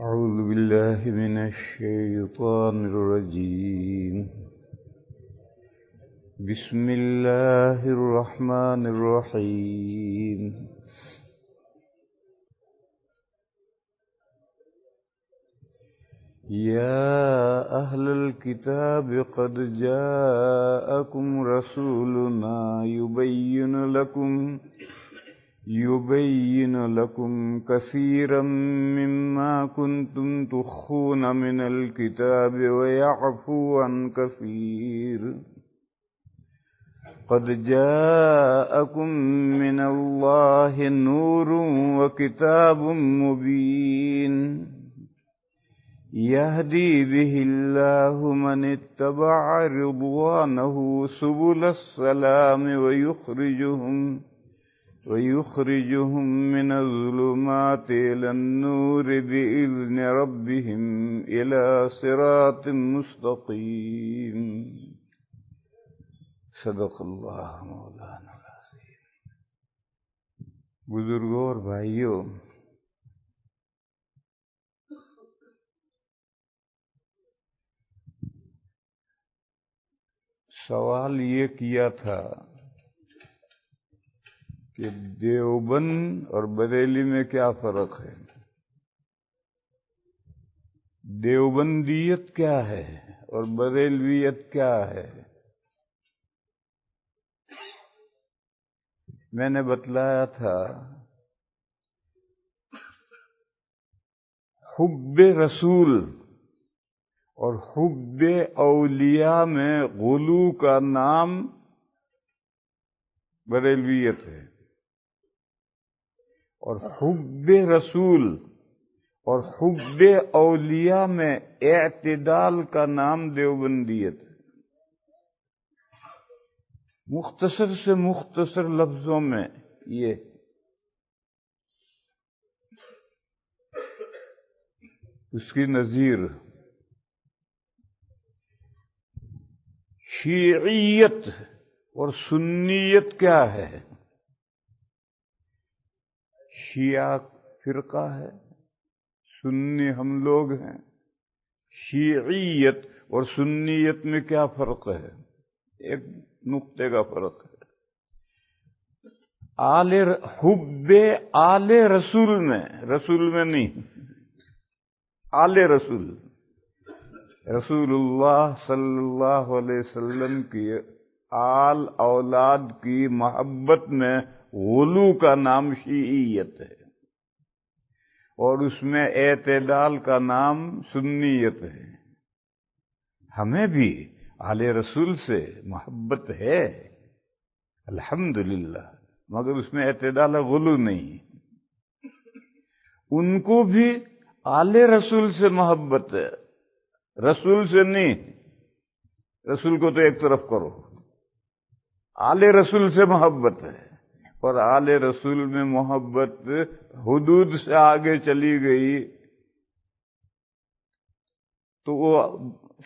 أعوذ بالله من الشيطان الرجيم. بسم الله الرحمن الرحيم. يا أهل الكتاب قد جاءكم رسولنا يبين لكم كثيرا مما كنتم تخفون من الكتاب ويعفو عن كثير. قد جاءكم من الله نور وكتاب مبين يهدي به الله من اتبع رضوانه سبل السلام ويخرجهم من الظلمات إلى النور بإذن ربهم إلى صراط مستقيم. صدق اللہ مولانا العظیم. بزرگوں اور بھائیوں، سوال یہ کیا تھا کہ دیوبند اور بریلی میں کیا فرق ہے، دیوبندیت کیا ہے اور بریلویت کیا ہے. میں نے بتلایا تھا حب رسول اور حب اولیاء میں غلو کا نام بریلویت ہے، اور حب رسول اور حب اولیاء میں اعتدال کا نام دیوبندیت ہے. مختصر سے مختصر لفظوں میں یہ اس کی نظیر شیعیت اور سنیت کیا ہے. شیعہ فرقہ ہے، سنی ہم لوگ ہیں. شیعیت اور سنیت میں کیا فرق ہے؟ ایک نقطے کا فرق ہے. حب آل رسول میں، رسول میں نہیں، آل رسول، رسول اللہ صلی اللہ علیہ وسلم کی آل اولاد کی محبت میں غلو کا نام شیعیت ہے، اور اس میں اعتدال کا نام سنیت ہے. ہمیں بھی آل رسول سے محبت ہے الحمدللہ، مگر اس میں اعتدال غلو نہیں. ان کو بھی آل رسول سے محبت ہے، رسول سے نہیں. رسول کو تو ایک طرف کرو، آل رسول سے محبت ہے. اور آل رسول میں محبت حدود سے آگے چلی گئی تو وہ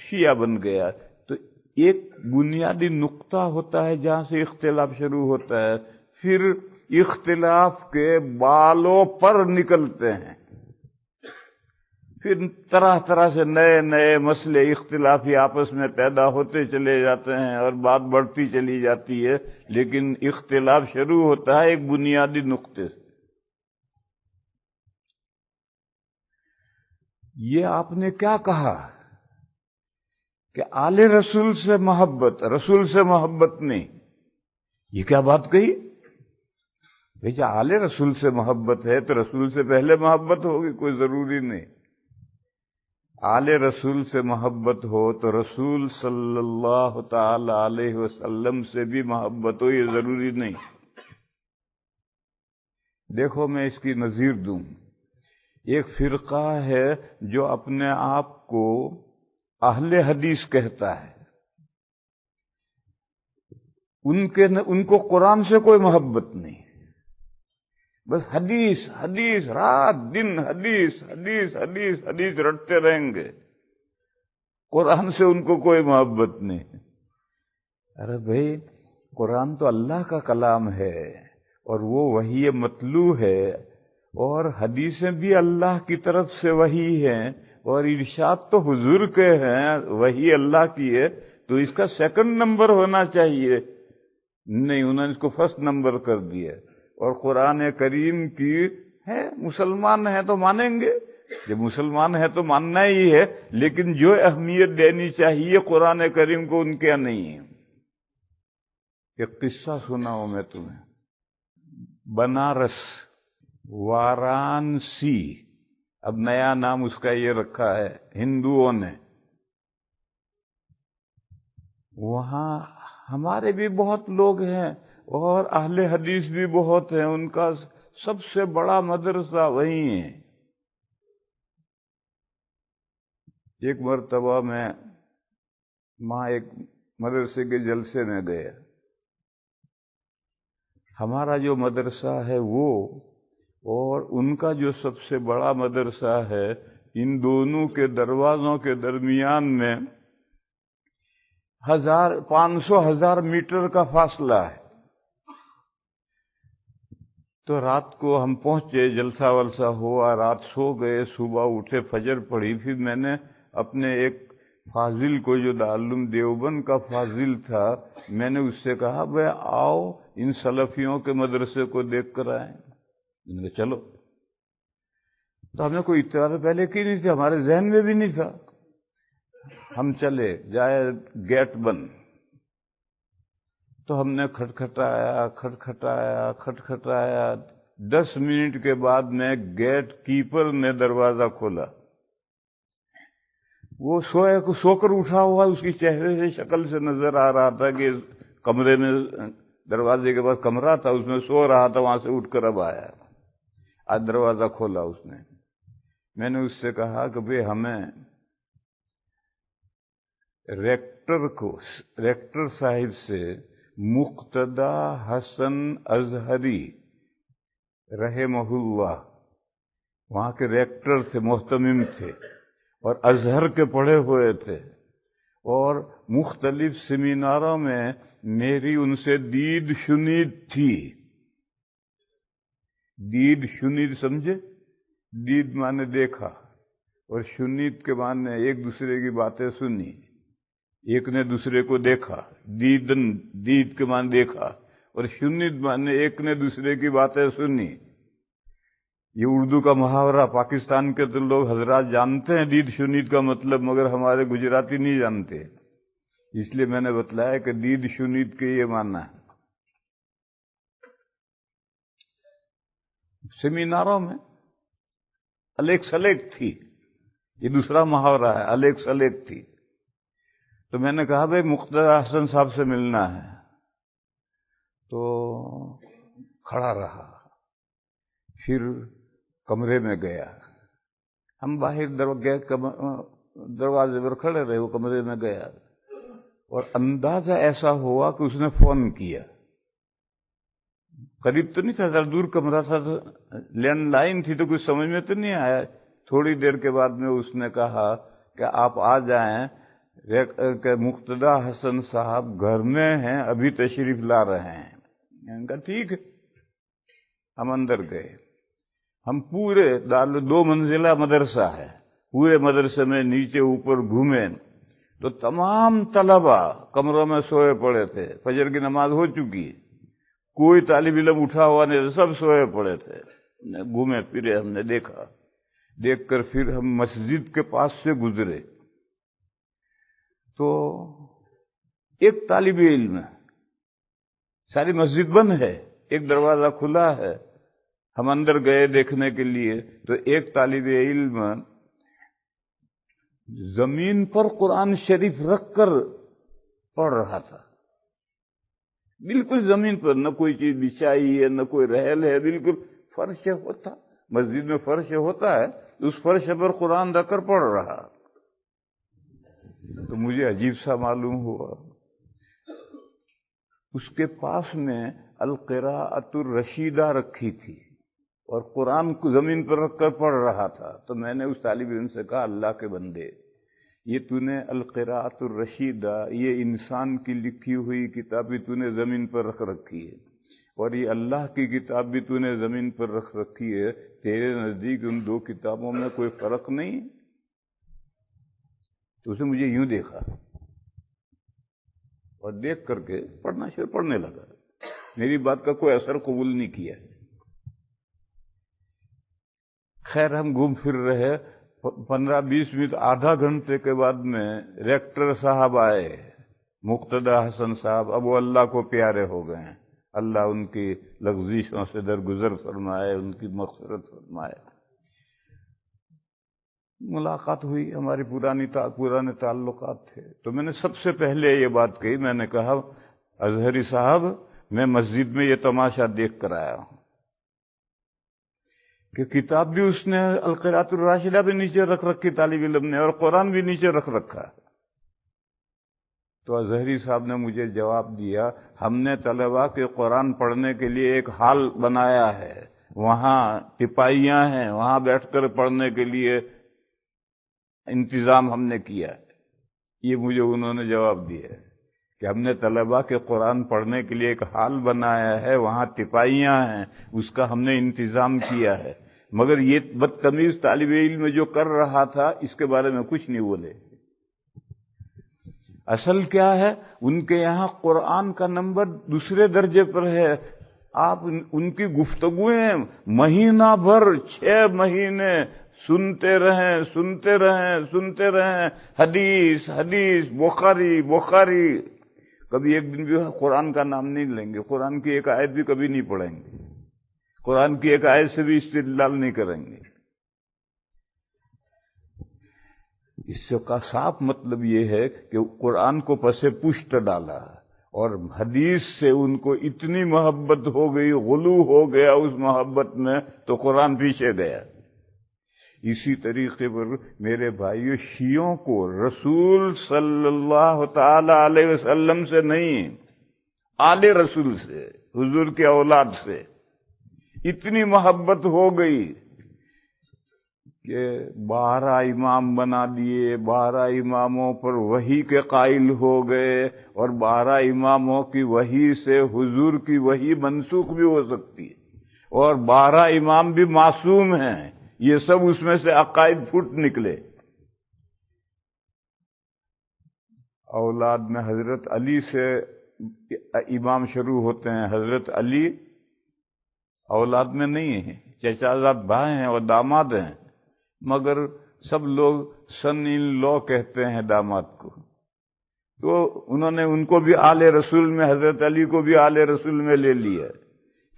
شیعہ بن گیا. تو ایک بنیادی نقطہ ہوتا ہے جہاں سے اختلاف شروع ہوتا ہے، پھر اختلاف کے بالوں پر نکلتے ہیں، پھر طرح طرح سے نئے نئے مسئلے اختلافی آپس میں پیدا ہوتے چلے جاتے ہیں اور بات بڑھتی چلی جاتی ہے. لیکن اختلاف شروع ہوتا ہے ایک بنیادی نقطے سے. یہ آپ نے کیا کہا کہ آل رسول سے محبت، رسول سے محبت نہیں، یہ کیا بات کہی؟ بھئی آل رسول سے محبت ہے تو رسول سے پہلے محبت ہوگی، کوئی ضروری نہیں. آل رسول سے محبت ہو تو رسول صلی اللہ تعالی علیہ وسلم سے بھی محبت ہو، یہ ضروری نہیں. دیکھو میں اس کی نظیر دوں. ایک فرقہ ہے جو اپنے آپ کو اہل حدیث کہتا ہے، ان کو قرآن سے کوئی محبت نہیں، بس حدیث حدیث، رات دن حدیث حدیث حدیث حدیث رٹتے رہیں گے. قرآن سے ان کو کوئی محبت نہیں. ارے بھائی قرآن تو اللہ کا کلام ہے اور وہ وحی مطلوع ہے، اور حدیثیں بھی اللہ کی طرف سے وحی ہیں، اور ارشاد تو حضور کے ہیں، وحی اللہ کی ہے، تو اس کا سیکنڈ نمبر ہونا چاہیے. نہیں، انہوں نے اس کو فرسٹ نمبر کر دیا. اور قرآن کریم کی ہے، مسلمان ہیں تو مانیں گے، جب مسلمان ہے تو ماننا ہی ہے، لیکن جو اہمیت دینی چاہیے قرآن کریم کو ان کے نہیں ہے. ایک قصہ سناؤں میں تمہیں. بنارس، وارانسی، اب نیا نام اس کا یہ رکھا ہے ہندوؤں نے. وہاں ہمارے بھی بہت لوگ ہیں اور اہل حدیث بھی بہت ہیں، ان کا سب سے بڑا مدرسہ وہیں ہے. ایک مرتبہ میں وہاں ایک مدرسے کے جلسے میں گیا. ہمارا جو مدرسہ ہے وہ اور ان کا جو سب سے بڑا مدرسہ ہے، ان دونوں کے دروازوں کے درمیان میں 500,000 میٹر کا فاصلہ ہے. تو رات کو ہم پہنچے، جلسہ ولسہ ہوا، رات سو گئے، صبح اٹھے، فجر پڑھی. پھر میں نے اپنے ایک فاضل کو، جو دارالعلوم دیوبند کا فاضل تھا، میں نے اس سے کہا بھائی آؤ ان سلفیوں کے مدرسے کو دیکھ کر آئیں. انہوں نے چلو. تو ہمیں کوئی اطلاع پہلے کی نہیں تھی، ہمارے ذہن میں بھی نہیں تھا. ہم چلے جائے، گیٹ بند. تو ہم نے کھٹکھٹایا 10 منٹ کے بعد میں گیٹ کیپر نے دروازہ کھولا. وہ سو کر اٹھا ہوا، اس کی چہرے سے، شکل سے نظر آ رہا تھا کہ کمرے میں، دروازے کے پاس کمرہ تھا، اس میں سو رہا تھا. وہاں سے اٹھ کر اب آیا، آج دروازہ کھولا اس نے. میں نے اس سے کہا کہ بھئی ہمیں ریکٹر صاحب سے مقتدی حسن ازہری رحمہ اللہ، وہاں کے ریکٹر تھے، محتمم تھے اور ازہر کے پڑھے ہوئے تھے، اور مختلف سیمیناروں میں میری ان سے دید شنید تھی. دید شنید سمجھے؟ دید مانے دیکھا، اور شنید کے معنی ایک دوسرے کی باتیں سنی، ایک نے دوسرے کو دیکھا. دید کے معنی دیکھا، اور شنید معنی ایک نے دوسرے کی باتیں سنی. یہ اردو کا محاورہ پاکستان کے تو لوگ حضرات جانتے ہیں دید شنید کا مطلب، مگر ہمارے گجراتی نہیں جانتے. اس لیے میں نے بتلایا کہ دید شنید کے یہ معنی ہے. سیمیناروں میں الیک سلیک تھی، یہ دوسرا محاورہ ہے، الیک سلیک تھی. تو میں نے کہا بھائی مقتدی حسن صاحب سے ملنا ہے. تو کھڑا رہا. پھر کمرے میں گیا. ہم باہر دروازے پر کھڑے رہے، وہ کمرے میں گیا، اور اندازہ ایسا ہوا کہ اس نے فون کیا. قریب تو نہیں تھا، ذرا دور کمرہ تھا، لینڈ لائن تھی، تو کچھ سمجھ میں تو نہیں آیا. تھوڑی دیر کے بعد میں اس نے کہا کہ آپ آ جائیں کہ مقتدی حسن صاحب گھر میں ہیں، ابھی تشریف لا رہے ہیں. میں نے کہا ٹھیک ہے. ہم اندر گئے. ہم پورے 2 منزلہ مدرسہ ہے، پورے مدرسے میں نیچے اوپر گھومے تو تمام طلبہ کمروں میں سوئے پڑے تھے. فجر کی نماز ہو چکی، کوئی طالب علم اٹھا ہوا نہیں، سب سوئے پڑے تھے. گھومے پھرے، ہم نے دیکھا. دیکھ کر پھر ہم مسجد کے پاس سے گزرے تو ایک طالب علم، ساری مسجد بند ہے، ایک دروازہ کھلا ہے. ہم اندر گئے دیکھنے کے لیے تو ایک طالب علم زمین پر قرآن شریف رکھ کر پڑھ رہا تھا. بالکل زمین پر، نہ کوئی چیز بچھائی ہے، نہ کوئی رحل ہے، بالکل فرش ہوتا، مسجد میں فرش ہوتا ہے، اس فرش پر قرآن رکھ کر پڑھ رہا. تو مجھے عجیب سا معلوم ہوا. اس کے پاس میں القراءۃ الرشیدہ رکھی تھی اور قرآن کو زمین پر رکھ کر پڑھ رہا تھا. تو میں نے اس طالب علم سے کہا اللہ کے بندے، یہ تو نے القراءۃ الرشیدہ، یہ انسان کی لکھی ہوئی کتابی تو نے زمین پر رکھ رکھی ہے، اور یہ اللہ کی کتاب بھی تو نے زمین پر رکھ رکھی ہے، تیرے نزدیک ان دو کتابوں میں کوئی فرق نہیں؟ تو اسے مجھے یوں دیکھا اور دیکھ کر کے پڑھنے لگا، میری بات کا کوئی اثر قبول نہیں کیا۔ خیر ہم گھوم پھر رہے، 15-20 منٹ، آدھا گھنٹے کے بعد میں ریکٹر صاحب آئے، مقتدی حسن صاحب، اب وہ اللہ کو پیارے ہو گئے ہیں، اللہ ان کی لغزشوں سے درگزر فرمائے، ان کی مغفرت فرمائے۔ ملاقات ہوئی، ہماری پرانے تعلقات تھے، تو میں نے سب سے پہلے یہ بات کہی، میں نے کہا اظہری صاحب میں مسجد میں یہ تماشا دیکھ کر آیا ہوں کہ کتاب بھی اس نے القراءۃ الراشدہ بھی نیچے رکھ رکھی طالب علم نے، اور قرآن بھی نیچے رکھ رکھا۔ تو اظہری صاحب نے مجھے جواب دیا، ہم نے طلباء کے قرآن پڑھنے کے لیے ایک ہال بنایا ہے، وہاں ٹپائیاں ہیں، وہاں بیٹھ کر پڑھنے کے لیے انتظام ہم نے کیا ہے۔ یہ مجھے انہوں نے جواب دیا ہے کہ ہم نے طلباء کے قرآن پڑھنے کے لیے ایک ہال بنایا ہے، وہاں ٹپائیاں ہیں، اس کا ہم نے انتظام کیا ہے، مگر یہ بدتمیز طالب علم جو کر رہا تھا اس کے بارے میں کچھ نہیں بولے۔ اصل کیا ہے، ان کے یہاں قرآن کا نمبر دوسرے درجے پر ہے، آپ ان کی گفتگویں مہینہ بھر 6 مہینے سنتے رہیں، حدیث بخاری، کبھی ایک دن بھی قرآن کا نام نہیں لیں گے، قرآن کی ایک آیت بھی کبھی نہیں پڑھیں گے، قرآن کی ایک آیت سے بھی استدلال نہیں کریں گے۔ اس کا صاف مطلب یہ ہے کہ قرآن کو پس پشت ڈالا، اور حدیث سے ان کو اتنی محبت ہو گئی، غلو ہو گیا اس محبت میں، تو قرآن پیچھے گیا۔ اسی طریقے پر میرے بھائیو، شیعوں کو رسول صلی اللہ تعالی علیہ وسلم سے نہیں، آل رسول سے، حضور کی اولاد سے اتنی محبت ہو گئی کہ 12 امام بنا دیے، 12 اماموں پر وحی کے قائل ہو گئے، اور 12 اماموں کی وحی سے حضور کی وحی منسوخ بھی ہو سکتی ہے، اور 12 امام بھی معصوم ہیں، یہ سب اس میں سے عقائد پھوٹ نکلے۔ اولاد میں حضرت علی سے امام شروع ہوتے ہیں، حضرت علی اولاد میں نہیں ہیں، چچازاد بھائی ہیں اور داماد ہیں، مگر سب لوگ سن ان لو کہتے ہیں داماد کو، تو انہوں نے ان کو بھی آل رسول میں، حضرت علی کو بھی آل رسول میں لے لیا۔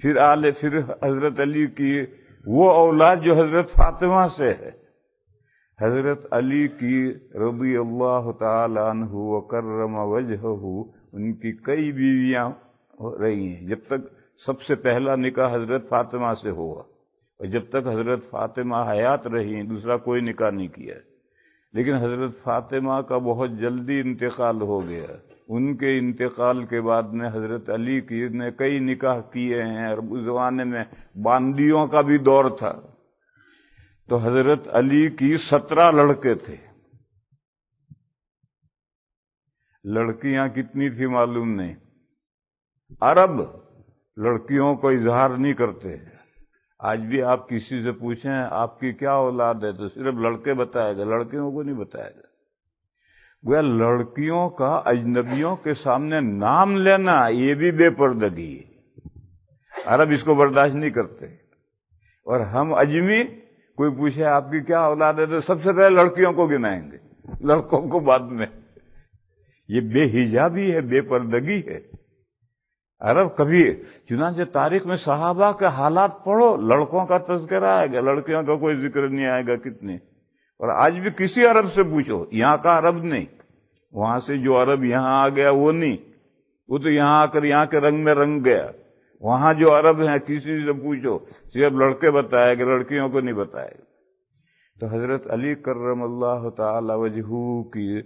پھر حضرت علی کی وہ اولاد جو حضرت فاطمہ سے ہے، حضرت علی کی رضی اللہ تعالی عنہ وکرم وجہہ، ان کی کئی بیویاں رہی ہیں، جب تک سب سے پہلا نکاح حضرت فاطمہ سے ہوا، اور جب تک حضرت فاطمہ حیات رہی دوسرا کوئی نکاح نہیں کیا، لیکن حضرت فاطمہ کا بہت جلدی انتقال ہو گیا۔ ان کے انتقال کے بعد میں حضرت علی کی نے کئی نکاح کیے ہیں، اور اس زمانے میں باندیوں کا بھی دور تھا، تو حضرت علی کی 17 لڑکے تھے۔ لڑکیاں کتنی تھی معلوم نہیں، عرب لڑکیوں کو اظہار نہیں کرتے۔ آج بھی آپ کسی سے پوچھیں آپ کی کیا اولاد ہے تو صرف لڑکے بتائے گا، لڑکیوں کو نہیں بتائے گا۔ گویا لڑکیوں کا اجنبیوں کے سامنے نام لینا یہ بھی بے پردگی ہے، عرب اس کو برداشت نہیں کرتے۔ اور ہم اجمی، کوئی پوچھے آپ کی کیا اولاد ہے تو سب سے پہلے لڑکیوں کو گنائیں گے، لڑکوں کو بعد میں۔ یہ بے حجابی ہے، بے پردگی ہے۔ عرب کبھی، چنانچہ تاریخ میں صحابہ کے حالات پڑھو، لڑکوں کا تذکرہ آئے گا، لڑکیوں کا کوئی ذکر نہیں آئے گا کتنے۔ اور آج بھی کسی عرب سے پوچھو، یہاں کا عرب نہیں، وہاں سے جو عرب یہاں آ گیا وہ نہیں، وہ تو یہاں آ کر یہاں کے رنگ میں رنگ گیا۔ وہاں جو عرب ہیں کسی سے پوچھو صرف لڑکے بتائے گا، لڑکیوں کو نہیں بتائے گا۔ تو حضرت علی کرم اللہ تعالی وجہہ کی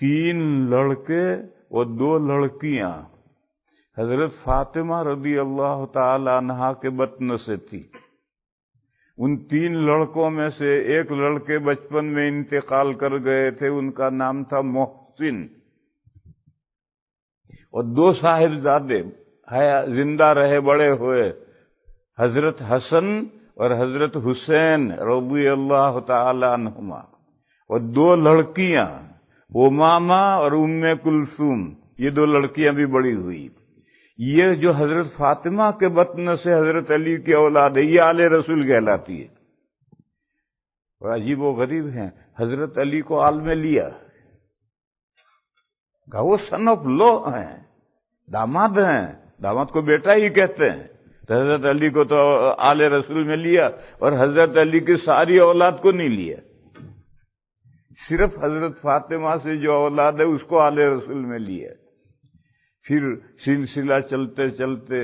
3 لڑکے اور 2 لڑکیاں حضرت فاطمہ رضی اللہ تعالی عنہا کے بطن سے تھی۔ ان 3 لڑکوں میں سے ایک لڑکے بچپن میں انتقال کر گئے تھے، ان کا نام تھا محسن، اور 2 صاحبزادے زندہ رہے بڑے ہوئے حضرت حسن اور حضرت حسین رضی اللہ تعالی عنہما، اور دو لڑکیاں امامہ اور ام کلثوم، یہ دو لڑکیاں بھی بڑی ہوئی۔ یہ جو حضرت فاطمہ کے بطن سے حضرت علی کی اولاد ہے، یہ آل رسول کہلاتی ہے۔ اور عجیب و غریب ہیں، حضرت علی کو آل میں لیا، وہ سن آف لو ہیں، داماد ہیں، داماد کو بیٹا ہی کہتے ہیں، تو حضرت علی کو تو آل رسول میں لیا، اور حضرت علی کی ساری اولاد کو نہیں لیا، صرف حضرت فاطمہ سے جو اولاد ہے اس کو آل رسول میں لیا۔ پھر سلسلہ چلتے چلتے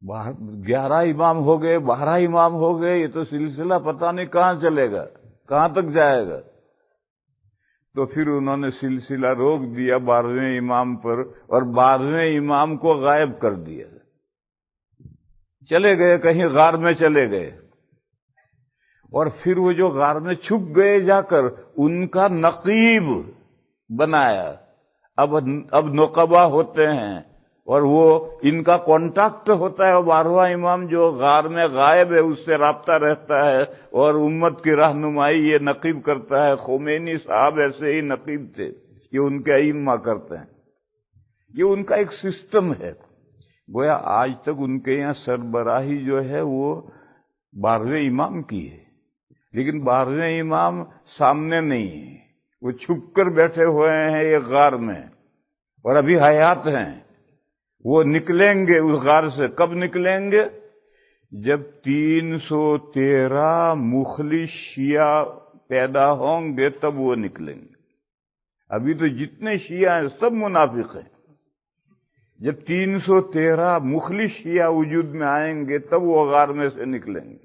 11 امام ہو گئے، 12 امام ہو گئے، یہ تو سلسلہ پتہ نہیں کہاں چلے گا، کہاں تک جائے گا۔ تو پھر انہوں نے سلسلہ روک دیا 12ویں امام پر، اور 12ویں امام کو غائب کر دیا، چلے گئے کہیں غار میں چلے گئے، اور پھر وہ جو غار میں چھپ گئے جا کر ان کا نقیب بنایا۔ اب نقبہ ہوتے ہیں اور وہ ان کا کانٹیکٹ ہوتا ہے، اور 12واں امام جو غار میں غائب ہے اس سے رابطہ رہتا ہے اور امت کی رہنمائی یہ نقیب کرتا ہے۔ خمینی صاحب ایسے ہی نقیب تھے، یہ ان کے ائمہ کرتے ہیں، یہ ان کا ایک سسٹم ہے۔ گویا آج تک ان کے یہاں سربراہی جو ہے وہ 12ویں امام کی ہے، لیکن 12ویں امام سامنے نہیں ہے، وہ چھپ کر بیٹھے ہوئے ہیں ایک غار میں، اور ابھی حیات ہیں۔ وہ نکلیں گے اس غار سے، کب نکلیں گے؟ جب 313 مخلص شیعہ پیدا ہوں گے تب وہ نکلیں گے۔ ابھی تو جتنے شیعہ ہیں سب منافق ہیں، جب 313 مخلص شیعہ وجود میں آئیں گے تب وہ غار میں سے نکلیں گے۔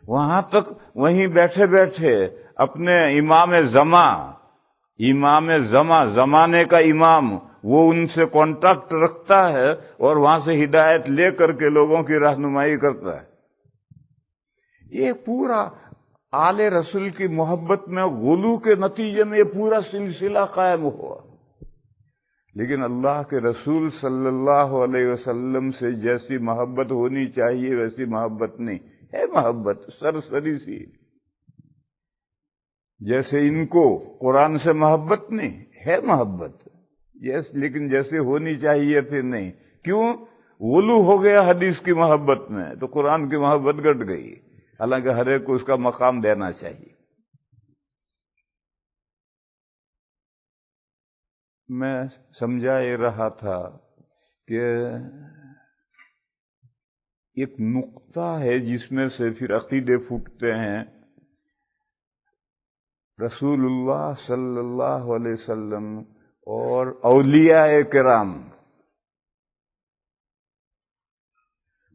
وہاں تک وہیں بیٹھے بیٹھے اپنے امام زمانے کا امام، وہ ان سے کانٹیکٹ رکھتا ہے اور وہاں سے ہدایت لے کر کے لوگوں کی رہنمائی کرتا ہے۔ یہ پورا آل رسول کی محبت میں غلو کے نتیجے میں یہ پورا سلسلہ قائم ہوا۔ لیکن اللہ کے رسول صلی اللہ علیہ وسلم سے جیسی محبت ہونی چاہیے ویسی محبت نہیں ہے، محبت سرسری سی، جیسے ان کو قرآن سے محبت نہیں ہے، محبت لیکن جیسے ہونی چاہیے تھی نہیں۔ کیوں؟ غلو ہو گیا حدیث کی محبت میں تو قرآن کی محبت گٹ گئی، حالانکہ ہر ایک کو اس کا مقام دینا چاہیے۔ میں سمجھا یہ رہا تھا کہ ایک نقطہ ہے جس میں سے پھر عقیدے پھوٹتے ہیں۔ رسول اللہ صلی اللہ علیہ وسلم اور اولیاء کرام،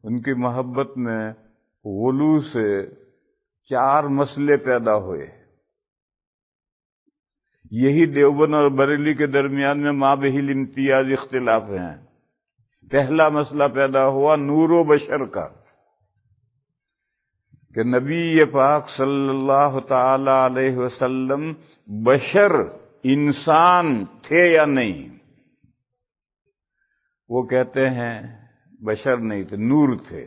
ان کی محبت میں غلو سے 4 مسئلے پیدا ہوئے۔ یہی دیوبند اور بریلی کے درمیان میں مابہ الامتیاز اختلاف ہیں۔ پہلا مسئلہ پیدا ہوا نور و بشر کا، کہ نبی پاک صلی اللہ تعالی علیہ وسلم بشر، انسان تھے یا نہیں؟ وہ کہتے ہیں بشر نہیں تھے، نور تھے۔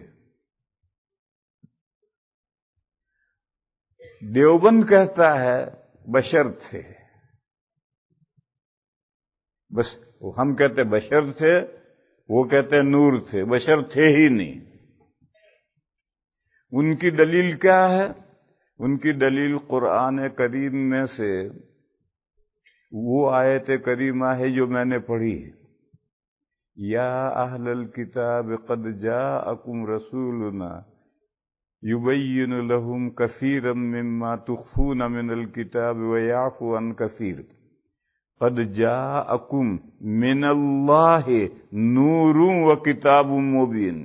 دیوبند کہتا ہے بشر تھے، بس ہم کہتے بشر تھے، وہ کہتے نور تھے، بشر تھے ہی نہیں۔ ان کی دلیل کیا ہے؟ ان کی دلیل قرآن کریم میں سے وہ آیت کریمہ ہے جو میں نے پڑھی، یا اہل الکتاب قد جاءکم رسولنا یبین لہم کثیرا مما تخفون من الکتاب ویعفو عن کثیر قد جاءکم من اللہ نور و کتاب مبین۔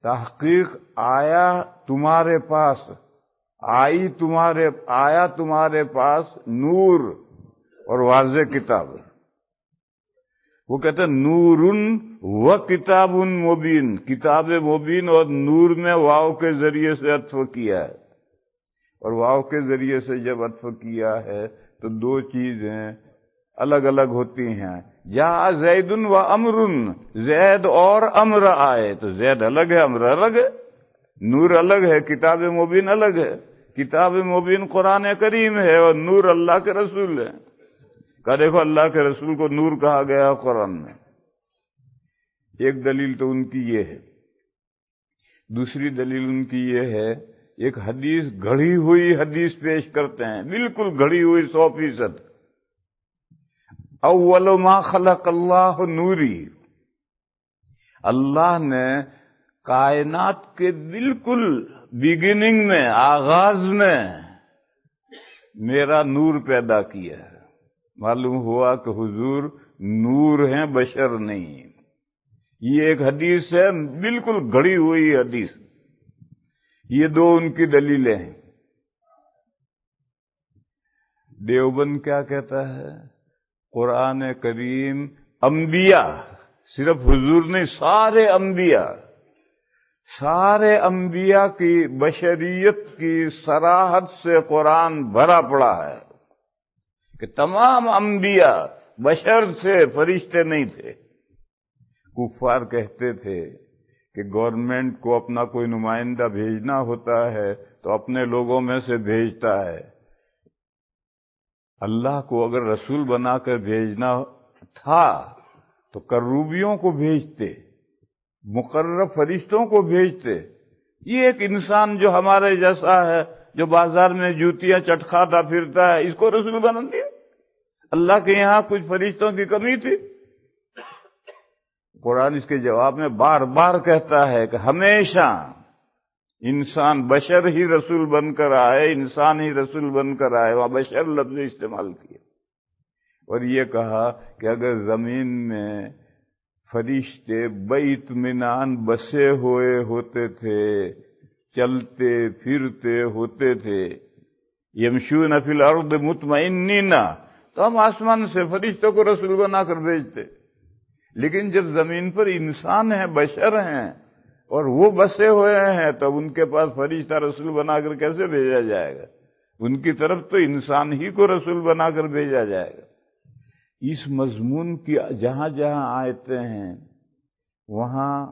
تحقیق آیا تمہارے پاس نور اور واضح کتاب۔ وہ کہتے ہیں نور و کتاب مبین، کتاب مبین، اور نور میں واو کے ذریعے سے عطف کیا ہے، اور واو کے ذریعے سے جب عطف کیا ہے تو 2 چیزیں الگ الگ ہوتی ہیں۔ جا زیدن و امرن، زید اور امر آئے تو زید الگ ہے، امر الگ ہے، نور الگ ہے، کتاب مبین الگ ہے۔ کتاب مبین قرآن کریم ہے اور نور اللہ کے رسول ہے۔ کہ دیکھو اللہ کے رسول کو نور کہا گیا قرآن میں۔ ایک دلیل تو ان کی یہ ہے۔ دوسری دلیل ان کی یہ ہے، ایک حدیث گھڑی ہوئی حدیث پیش کرتے ہیں، بالکل گھڑی ہوئی 100%۔ اول ما خلق اللہ نوری، اللہ نے کائنات کے بالکل بگننگ میں، آغاز میں میرا نور پیدا کیا ہے۔ معلوم ہوا کہ حضور نور ہیں، بشر نہیں۔ یہ ایک حدیث ہے، بالکل گھڑی ہوئی حدیث۔ یہ دو ان کی دلیلیں ہیں۔ دیوبند کیا کہتا ہے؟ قرآن کریم انبیاء، صرف حضور نہیں، سارے انبیاء کی بشریت کی صراحت سے قرآن بھرا پڑا ہے کہ تمام انبیاء بشر سے، فرشتے نہیں تھے۔ کفار کہتے تھے کہ گورنمنٹ کو اپنا کوئی نمائندہ بھیجنا ہوتا ہے تو اپنے لوگوں میں سے بھیجتا ہے، اللہ کو اگر رسول بنا کر بھیجنا تھا تو کروبیوں کو بھیجتے، مقرب فرشتوں کو بھیجتے۔ یہ ایک انسان جو ہمارے جیسا ہے، جو بازار میں جوتیاں چٹکھاتا پھرتا ہے، اس کو رسول بنا دیا؟ اللہ کے یہاں کچھ فرشتوں کی کمی تھی؟ قرآن اس کے جواب میں بار بار کہتا ہے کہ ہمیشہ انسان بشر ہی رسول بن کر آئے، انسان ہی رسول بن کر آئے، وہاں بشر لفظ استعمال کیے۔ اور یہ کہا کہ اگر زمین میں فرشتے باطمینان بسے ہوئے ہوتے تھے، چلتے پھرتے ہوتے تھے، یمشون فی الارض مطمئنین، تو ہم آسمان سے فرشتوں کو رسول بنا کر بھیجتے۔ لیکن جب زمین پر انسان ہیں، بشر ہیں، اور وہ بسے ہوئے ہیں، تب ان کے پاس فرشتہ رسول بنا کر کیسے بھیجا جائے گا؟ ان کی طرف تو انسان ہی کو رسول بنا کر بھیجا جائے گا۔ اس مضمون کی جہاں جہاں آیتیں ہیں وہاں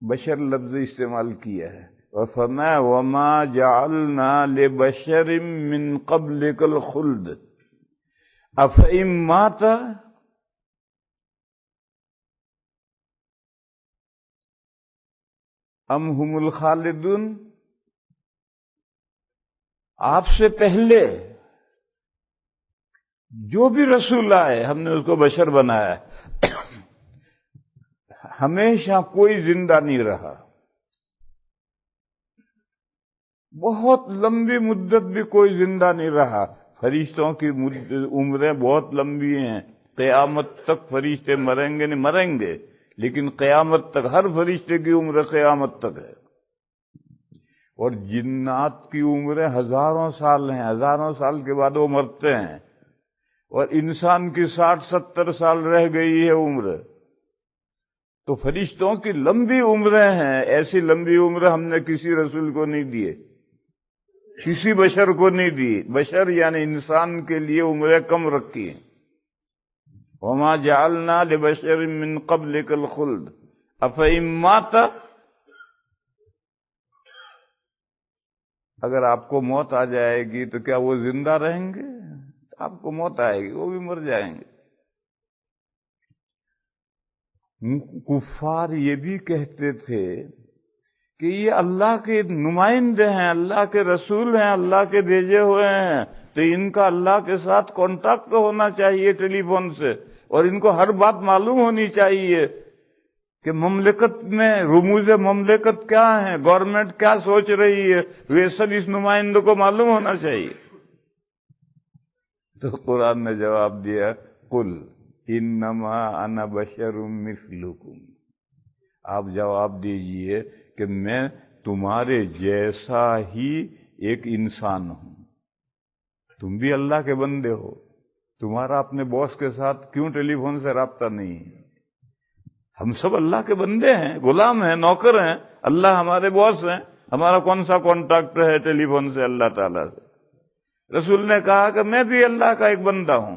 بشر لفظ استعمال کیا ہے۔ وَفَمَا وَمَا جَعَلْنَا لِبَشَرٍ مِّن قَبْلِكَ الْخُلْدَ أَفَإِن مَّاتَ أَمْ هُمُ الْخَالِدُونَ، آپ سے پہلے جو بھی رسول آئے ہم نے اس کو بشر بنایا ہے، ہمیشہ کوئی زندہ نہیں رہا۔ بہت لمبی مدت بھی کوئی زندہ نہیں رہا۔ فرشتوں کی عمریں بہت لمبی ہیں، قیامت تک فرشتے مریں گے نہیں، مریں گے، لیکن قیامت تک ہر فرشتے کی عمر قیامت تک ہے۔ اور جنات کی عمریں ہزاروں سال ہیں، ہزاروں سال کے بعد وہ مرتے ہیں، اور انسان کی 60-70 سال رہ گئی ہے عمر۔ تو فرشتوں کی لمبی عمریں ہیں، ایسی لمبی عمر ہم نے کسی رسول کو نہیں دیے، کسی بشر کو نہیں دی۔ بشر یعنی انسان کے لیے عمریں کم رکھی ہیں۔ وَمَا جَعَلْنَا لِبَشَرٍ مِّن قَبْلِكَ الْخُلْدَ أَفَإِن مَّاتَ، اگر آپ کو موت آ جائے گی تو کیا وہ زندہ رہیں گے؟ آپ کو موت آئے گی، وہ بھی مر جائیں گے۔ کفار یہ بھی کہتے تھے کہ یہ اللہ کے نمائندے ہیں، اللہ کے رسول ہیں، اللہ کے بھیجے ہوئے ہیں، تو ان کا اللہ کے ساتھ کانٹیکٹ ہونا چاہیے ٹیلی فون سے، اور ان کو ہر بات معلوم ہونی چاہیے کہ مملکت میں رموز مملکت کیا ہیں، گورنمنٹ کیا سوچ رہی ہے، وہ سب اس نمائندوں کو معلوم ہونا چاہیے۔ تو قرآن نے جواب دیا، قل انما انا بشر مثلکم، آپ جواب دیجئے کہ میں تمہارے جیسا ہی ایک انسان ہوں۔ تم بھی اللہ کے بندے ہو، تمہارا اپنے باس کے ساتھ کیوں ٹیلی فون سے رابطہ نہیں ہے؟ ہم سب اللہ کے بندے ہیں، غلام ہیں، نوکر ہیں، اللہ ہمارے باس ہیں، ہمارا کون سا کانٹیکٹ ہے ٹیلی فون سے اللہ تعالیٰ سے؟ رسول نے کہا کہ میں بھی اللہ کا ایک بندہ ہوں،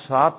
7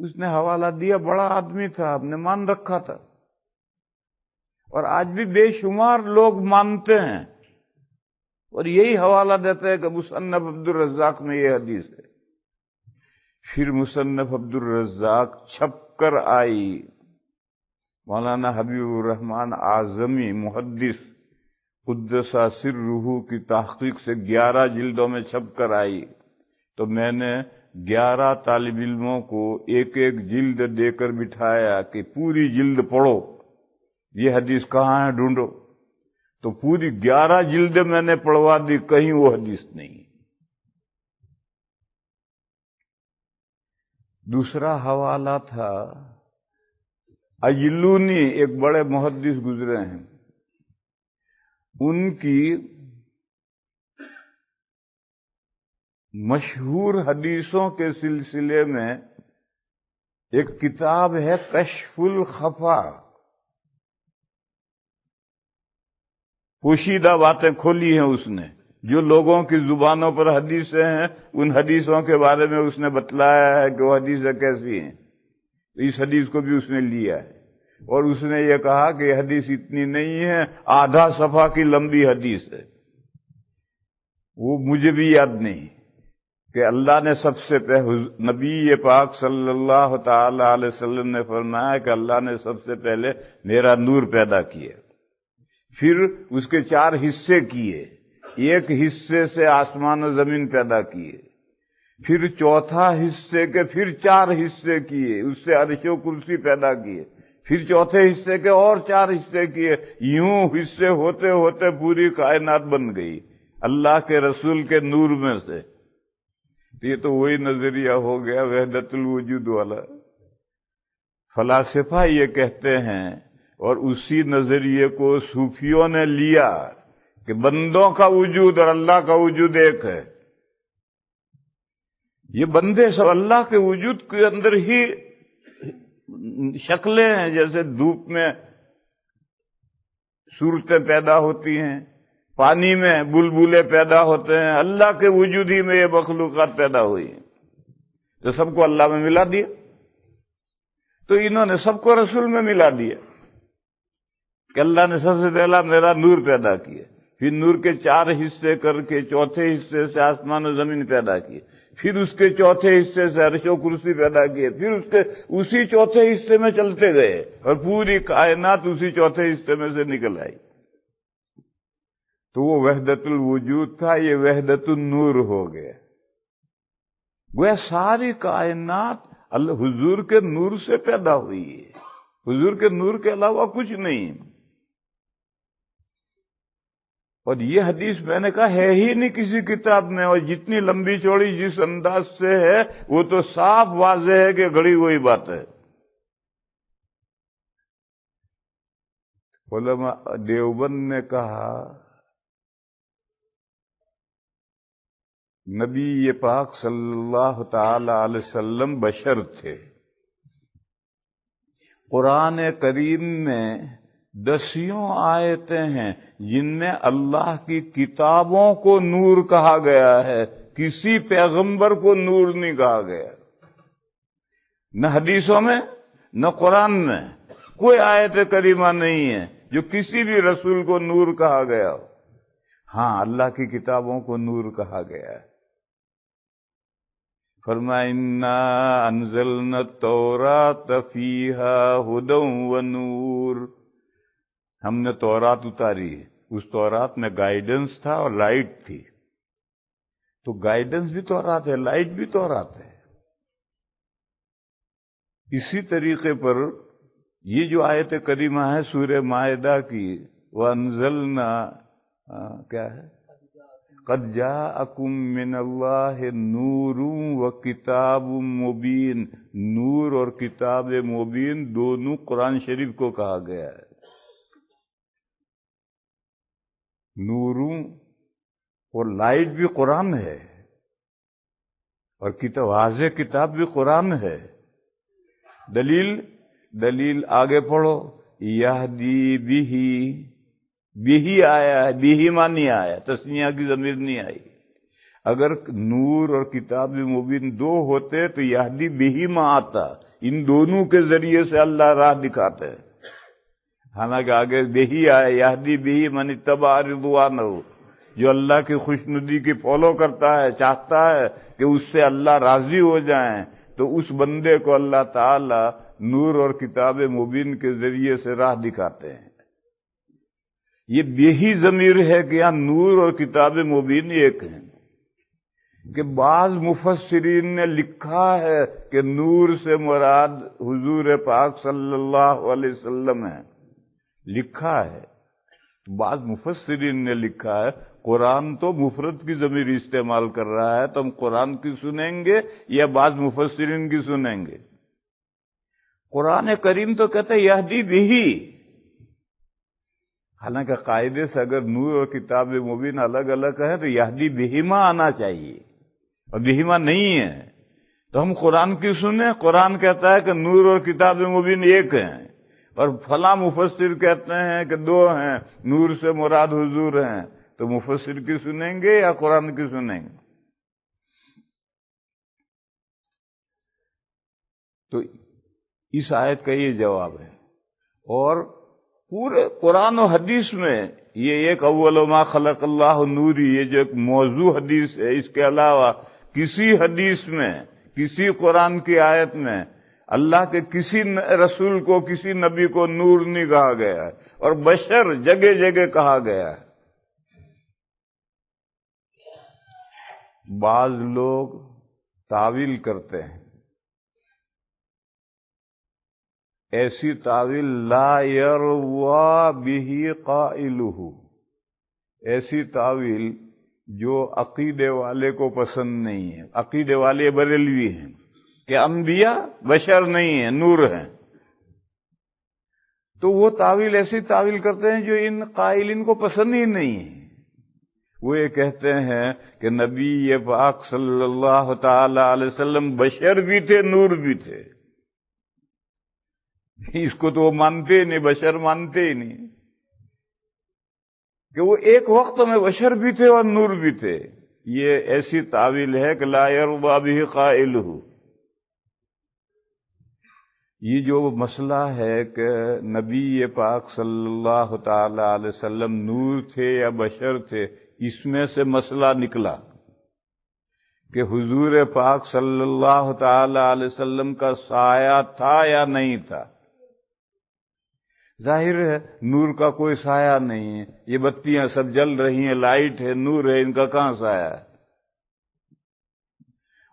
اس نے حوالہ دیا، بڑا آدمی تھا، ہم نے مان رکھا تھا، اور آج بھی بے شمار لوگ مانتے ہیں اور یہی حوالہ دیتے ہیں کہ مصنف عبد الرزاق میں یہ حدیث ہے۔ پھر مصنف عبد الرزاق چھپ کر آئی، مولانا حبیب الرحمن اعظمی محدث قدس سرہ کی تحقیق سے 11 جلدوں میں چھپ کر آئی، تو میں نے 11 طالب علموں کو ایک ایک جلد دے کر بٹھایا کہ پوری جلد پڑھو، یہ حدیث کہاں ہے ڈھونڈو، تو پوری 11 جلد میں نے پڑھوا دی، کہیں وہ حدیث نہیں۔ دوسرا حوالہ تھا اجلونی، ایک بڑے محدث گزرے ہیں، ان کی مشہور حدیثوں کے سلسلے میں ایک کتاب ہے کشف الخفا، پوشیدہ باتیں کھولی ہیں اس نے، جو لوگوں کی زبانوں پر حدیثیں ہیں ان حدیثوں کے بارے میں اس نے بتلایا ہے کہ وہ حدیثیں کیسی ہیں، اس حدیث کو بھی اس نے لیا ہے، اور اس نے یہ کہا کہ یہ حدیث اتنی نہیں ہے، آدھا صفحہ کی لمبی حدیث ہے۔ وہ مجھے بھی یاد نہیں کہ اللہ نے سب سے نبی پاک صلی اللہ تعالی علیہ وسلم نے فرمایا کہ اللہ نے سب سے پہلے میرا نور پیدا کیا، پھر اس کے 4 حصے کیے، ایک حصے سے آسمان و زمین پیدا کیے، پھر چوتھا حصے کے پھر 4 حصے کیے، اس سے عرش و کرسی پیدا کیے، پھر چوتھے حصے کے اور 4 حصے کیے، یوں حصے ہوتے ہوتے پوری کائنات بن گئی اللہ کے رسول کے نور میں سے۔ یہ تو وہی نظریہ ہو گیا وحدت الوجود والا۔ فلاسفہ یہ کہتے ہیں، اور اسی نظریے کو صوفیوں نے لیا کہ بندوں کا وجود اور اللہ کا وجود ایک ہے، یہ بندے سب اللہ کے وجود کے اندر ہی شکلیں ہیں، جیسے دھوپ میں صورتیں پیدا ہوتی ہیں، پانی میں بلبلے پیدا ہوتے ہیں، اللہ کے وجود ہی میں یہ مخلوقات پیدا ہوئی ہیں، تو سب کو اللہ میں ملا دیا، تو انہوں نے سب کو رسول میں ملا دیا کہ اللہ نے سب سے پہلا میرا نور پیدا کیا، پھر نور کے 4 حصے کر کے چوتھے حصے سے آسمان و زمین پیدا کیے، پھر اس کے چوتھے حصے سے عرش و کرسی پیدا کیے، پھر اس کے اسی چوتھے حصے میں چلتے گئے اور پوری کائنات اسی چوتھے حصے میں سے نکل آئی۔ تو وہ وحدت الوجود تھا، یہ وحدت النور ہو گیا، گویا ساری کائنات حضور کے نور سے پیدا ہوئی ہے، حضور کے نور کے علاوہ کچھ نہیں۔ اور یہ حدیث میں نے کہا ہے ہی نہیں کسی کتاب میں، اور جتنی لمبی چوڑی جس انداز سے ہے وہ تو صاف واضح ہے کہ گھڑی ہوئی بات ہے۔ علماء دیوبند نے کہا نبی پاک صلی اللہ تعالی علیہ وسلم بشر تھے، قرآن کریم میں 10 آیتیں ہیں جن میں اللہ کی کتابوں کو نور کہا گیا ہے، کسی پیغمبر کو نور نہیں کہا گیا، نہ حدیثوں میں نہ قرآن میں کوئی آیت کریمہ نہیں ہے جو کسی بھی رسول کو نور کہا گیا ہو۔ ہاں اللہ کی کتابوں کو نور کہا گیا ہے، فرمایا انا انزلنا التوراۃ فیہا ھدی ونور، ہم نے تورات اتاری، اس تورات میں گائیڈنس تھا اور لائٹ تھی، تو گائیڈنس بھی تورات ہے، لائٹ بھی تورات ہے۔ اسی طریقے پر یہ جو آیت کریمہ ہے سورہ مائدہ کی، وَأَنزَلْنَا کیا ہے قَدْ جَاءَكُم مِّنَ اللَّهِ نُورٌ وَكِتَابٌ مُبِينٌ، نور اور کتاب مبین دونوں قرآن شریف کو کہا گیا ہے۔ نوروں اور لائٹ بھی قرآن ہے، اور کتاب واضح کتاب بھی قرآن ہے۔ دلیل آگے پڑھو، یہدی بھی آیا ہے، بھی مانی آیا، تسنیہ کی ضمیر نہیں آئی۔ اگر نور اور کتاب مبین 2 ہوتے تو یہدی بھی ما آتا، ان دونوں کے ذریعے سے اللہ راہ دکھاتے ہیں. حالانکہ آگے بہی آئے یہدی بہی من اتبع رضوانہ، جو اللہ کی خوشنودی کی فالو کرتا ہے، چاہتا ہے کہ اس سے اللہ راضی ہو جائیں، تو اس بندے کو اللہ تعالی نور اور کتاب مبین کے ذریعے سے راہ دکھاتے ہیں. یہ بہی ضمیر ہے کہ یہاں نور اور کتاب مبین ایک ہیں. کہ بعض مفسرین نے لکھا ہے کہ نور سے مراد حضور پاک صلی اللہ علیہ وسلم ہے، لکھا ہے. بعض مفسرین نے لکھا ہے. قرآن تو مفرد کی ضمیر استعمال کر رہا ہے، تو ہم قرآن کی سنیں گے یا بعض مفسرین کی سنیں گے؟ قرآن کریم تو کہتا ہے یہدی بہی. حالانکہ قاعدے سے اگر نور اور کتاب مبین الگ الگ ہے تو یہدی بہیما آنا چاہیے، اور بہیما نہیں ہے. تو ہم قرآن کی سنیں؟ قرآن کہتا ہے کہ نور اور کتاب مبین ایک ہیں، اور فلاں مفسر کہتے ہیں کہ دو ہیں، نور سے مراد حضور ہیں. تو مفسر کی سنیں گے یا قرآن کی سنیں گے؟ تو اس آیت کا یہ جواب ہے. اور پورے قرآن و حدیث میں یہ ایک اول ما خلق اللہ نوری، یہ جو ایک موضوع حدیث ہے، اس کے علاوہ کسی حدیث میں، کسی قرآن کی آیت میں اللہ کے کسی رسول کو، کسی نبی کو نور نہیں کہا گیا ہے. اور بشر جگہ جگہ کہا گیا ہے. بعض لوگ تعویل کرتے ہیں، ایسی تعویل لا یروا بہ قائلہ، ایسی تعویل جو عقیدے والے کو پسند نہیں ہے. عقیدے والے بریلوی ہیں کہ انبیاء بشر نہیں ہیں، نور ہیں. تو وہ تعویل ایسی تعویل کرتے ہیں جو ان قائلین کو پسند ہی نہیں ہے. وہ یہ کہتے ہیں کہ نبی پاک صلی اللہ تعالی علیہ وسلم بشر بھی تھے، نور بھی تھے. اس کو تو وہ مانتے ہی نہیں، بشر مانتے ہی نہیں کہ وہ ایک وقت میں بشر بھی تھے اور نور بھی تھے. یہ ایسی تعویل ہے کہ لا یرضی بہ قائلہ. یہ جو مسئلہ ہے کہ نبی پاک صلی اللہ تعالی علیہ وسلم نور تھے یا بشر تھے، اس میں سے مسئلہ نکلا کہ حضور پاک صلی اللہ تعالی علیہ وسلم کا سایہ تھا یا نہیں تھا. ظاہر ہے نور کا کوئی سایہ نہیں ہے. یہ بتیاں سب جل رہی ہیں، لائٹ ہے، نور ہے، ان کا کہاں سایہ ہے؟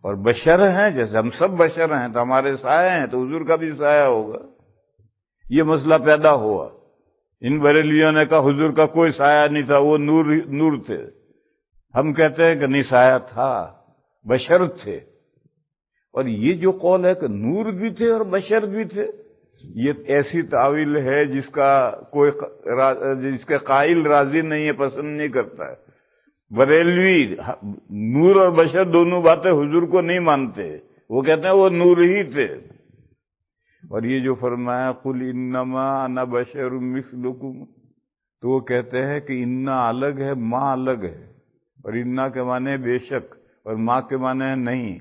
اور بشر ہیں، جیسے ہم سب بشر ہیں تو ہمارے سایہ ہیں، تو حضور کا بھی سایہ ہوگا. یہ مسئلہ پیدا ہوا. ان بریلیوں نے کہا حضور کا کوئی سایہ نہیں تھا، وہ نور تھے. ہم کہتے ہیں کہ نہیں، سایہ تھا، بشر تھے. اور یہ جو قول ہے کہ نور بھی تھے اور بشر بھی تھے، یہ ایسی تعویل ہے جس کے قائل راضی نہیں ہے، پسند نہیں کرتا ہے. بریلوی نور اور بشر دونوں باتیں حضور کو نہیں مانتے، وہ کہتے ہیں وہ نور ہی تھے. اور یہ جو فرمایا قل انما انا بشر مثلکم، تو وہ کہتے ہیں کہ انا الگ ہے، ماں الگ ہے. اور انا کے معنی ہے بے شک، اور ماں کے معنی ہے نہیں.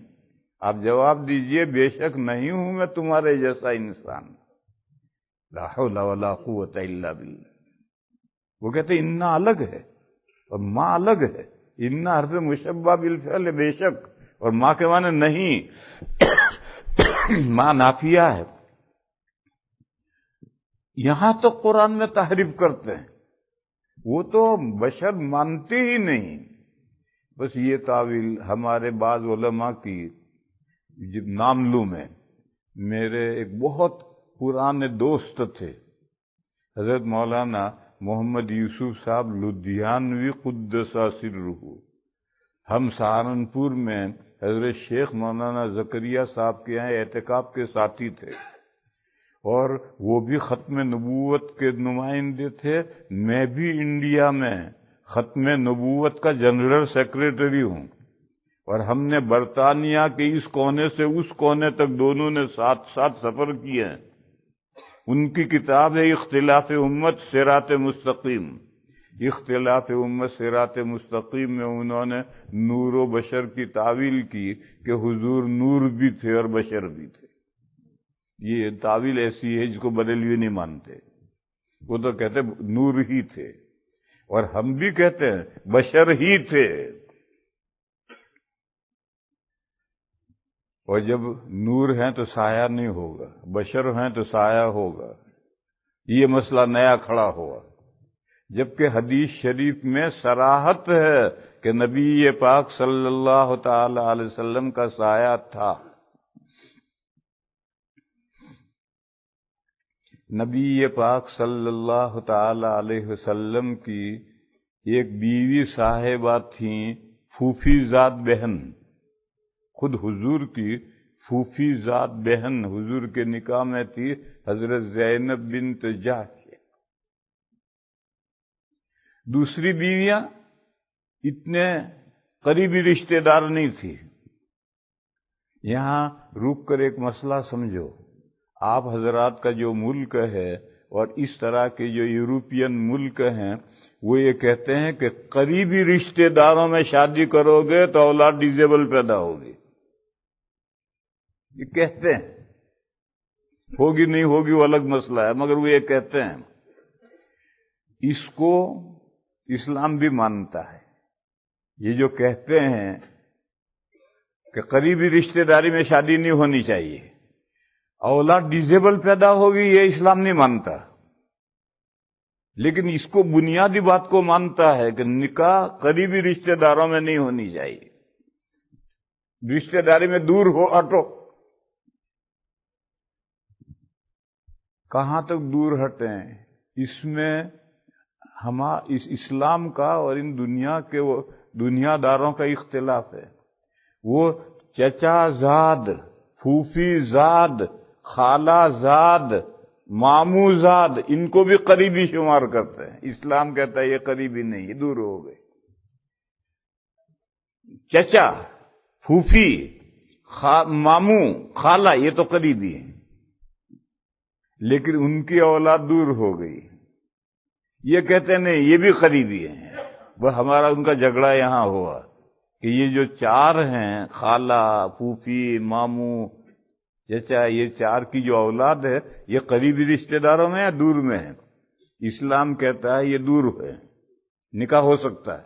آپ جواب دیجئے بے شک نہیں ہوں میں تمہارے جیسا انسان. لا حول ولا قوت الا باللہ. وہ کہتے ہیں انا الگ ہے اور ماں الگ ہے. انا حرف مشبہ بالفعل، بے شک، اور ماں کے معنی نہیں. ماں نافیہ ہے. یہاں تو قرآن میں تحریف کرتے ہیں، وہ تو بشر مانتے ہی نہیں. بس یہ تعویل ہمارے بعض علماء کی ناملوم ہے. میرے ایک بہت پرانے دوست تھے، حضرت مولانا محمد یوسف صاحب لدھیانوی قدس سرہ. ہم سہارنپور میں حضرت شیخ مولانا زکریا صاحب کے یہاں اعتکاف کے ساتھی تھے، اور وہ بھی ختم نبوت کے نمائندے تھے. میں بھی انڈیا میں ختم نبوت کا جنرل سیکریٹری ہوں. اور ہم نے برطانیہ کے اس کونے سے اس کونے تک دونوں نے ساتھ ساتھ سفر کیے ہیں. ان کی کتاب ہے اختلاف امت صراط مستقیم. اختلاف امت صراط مستقیم میں انہوں نے نور و بشر کی تعویل کی کہ حضور نور بھی تھے اور بشر بھی تھے. یہ تعویل ایسی ہے جس کو بریلوی نہیں مانتے، وہ تو کہتے نور ہی تھے، اور ہم بھی کہتے ہیں بشر ہی تھے، اور جب نور ہیں تو سایہ نہیں ہوگا، بشر ہیں تو سایہ ہوگا، یہ مسئلہ نیا کھڑا ہوا، جبکہ حدیث شریف میں صراحت ہے کہ نبی پاک صلی اللہ تعالی علیہ وسلم کا سایہ تھا۔ نبی پاک صلی اللہ تعالی علیہ وسلم کی ایک بیوی صاحبہ تھیں، پھوپھی ذات بہن، خود حضور کی پھوپھی ذات بہن حضور کے نکاح میں تھی، حضرت زینب بنت جحش۔ دوسری بیویاں اتنے قریبی رشتہ دار نہیں تھی۔ یہاں رک کر ایک مسئلہ سمجھو، آپ حضرات کا جو ملک ہے اور اس طرح کے جو یورپین ملک ہیں، وہ یہ کہتے ہیں کہ قریبی رشتہ داروں میں شادی کرو گے تو اولاد ڈیزیبل پیدا ہوگی، یہ کہتے ہیں، ہوگی نہیں ہوگی وہ الگ مسئلہ ہے، مگر وہ یہ کہتے ہیں۔ اس کو اسلام بھی مانتا ہے، یہ جو کہتے ہیں کہ قریبی رشتہ داری میں شادی نہیں ہونی چاہیے، اولاد ڈیزیبل پیدا ہوگی، یہ اسلام نہیں مانتا، لیکن اس کو بنیادی بات کو مانتا ہے کہ نکاح قریبی رشتہ داروں میں نہیں ہونی چاہیے، رشتہ داری میں دور ہو ہٹو۔ کہاں تک دور ہٹیں؟ اس میں اس اسلام کا اور ان دنیا کے وہ دنیا داروں کا اختلاف ہے۔ وہ چچا زاد، پھوپھی زاد، خالہ زاد، ماموں زاد، ان کو بھی قریبی شمار کرتے ہیں۔ اسلام کہتا ہے یہ قریبی نہیں، یہ دور ہو گئے۔ چچا، پھوپھی، ماموں، خالہ، یہ تو قریبی ہیں، لیکن ان کی اولاد دور ہو گئی۔ یہ کہتے ہیں نہیں، یہ بھی قریبی ہیں۔ وہ ہمارا ان کا جھگڑا یہاں ہوا کہ یہ جو چار ہیں، خالہ، پھوپھی، ماموں، چچا، یہ چار کی جو اولاد ہے یہ قریبی رشتہ داروں میں یا دور میں ہے؟ اسلام کہتا ہے یہ دور ہے، نکاح ہو سکتا ہے،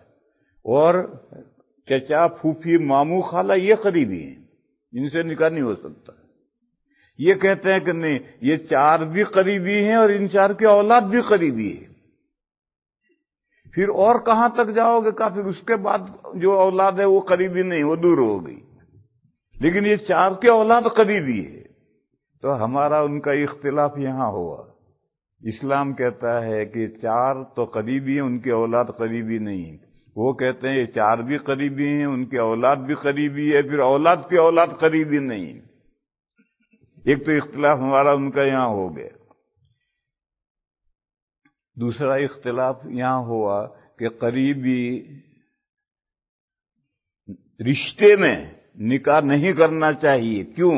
اور چچا، پھوپھی، ماموں، خالہ یہ قریبی ہیں، ان سے نکاح نہیں ہو سکتا۔ یہ کہتے ہیں کہ نہیں، یہ چار بھی قریبی ہیں اور ان چار کی اولاد بھی قریبی ہے۔ پھر اور کہاں تک جاؤ گے؟ پھر اس کے بعد جو اولاد ہے وہ قریبی نہیں، وہ دور ہو گئی، لیکن یہ چار کی اولاد قریبی ہے۔ تو ہمارا ان کا اختلاف یہاں ہوا۔ اسلام کہتا ہے کہ چار تو قریبی ہیں، ان کی اولاد قریبی نہیں۔ وہ کہتے ہیں یہ چار بھی قریبی ہیں، ان کی اولاد بھی قریبی ہے، پھر اولاد کی اولاد قریبی نہیں۔ ایک تو اختلاف ہمارا ان کا یہاں ہو گیا۔ دوسرا اختلاف یہاں ہوا کہ قریبی رشتے میں نکاح نہیں کرنا چاہیے۔ کیوں؟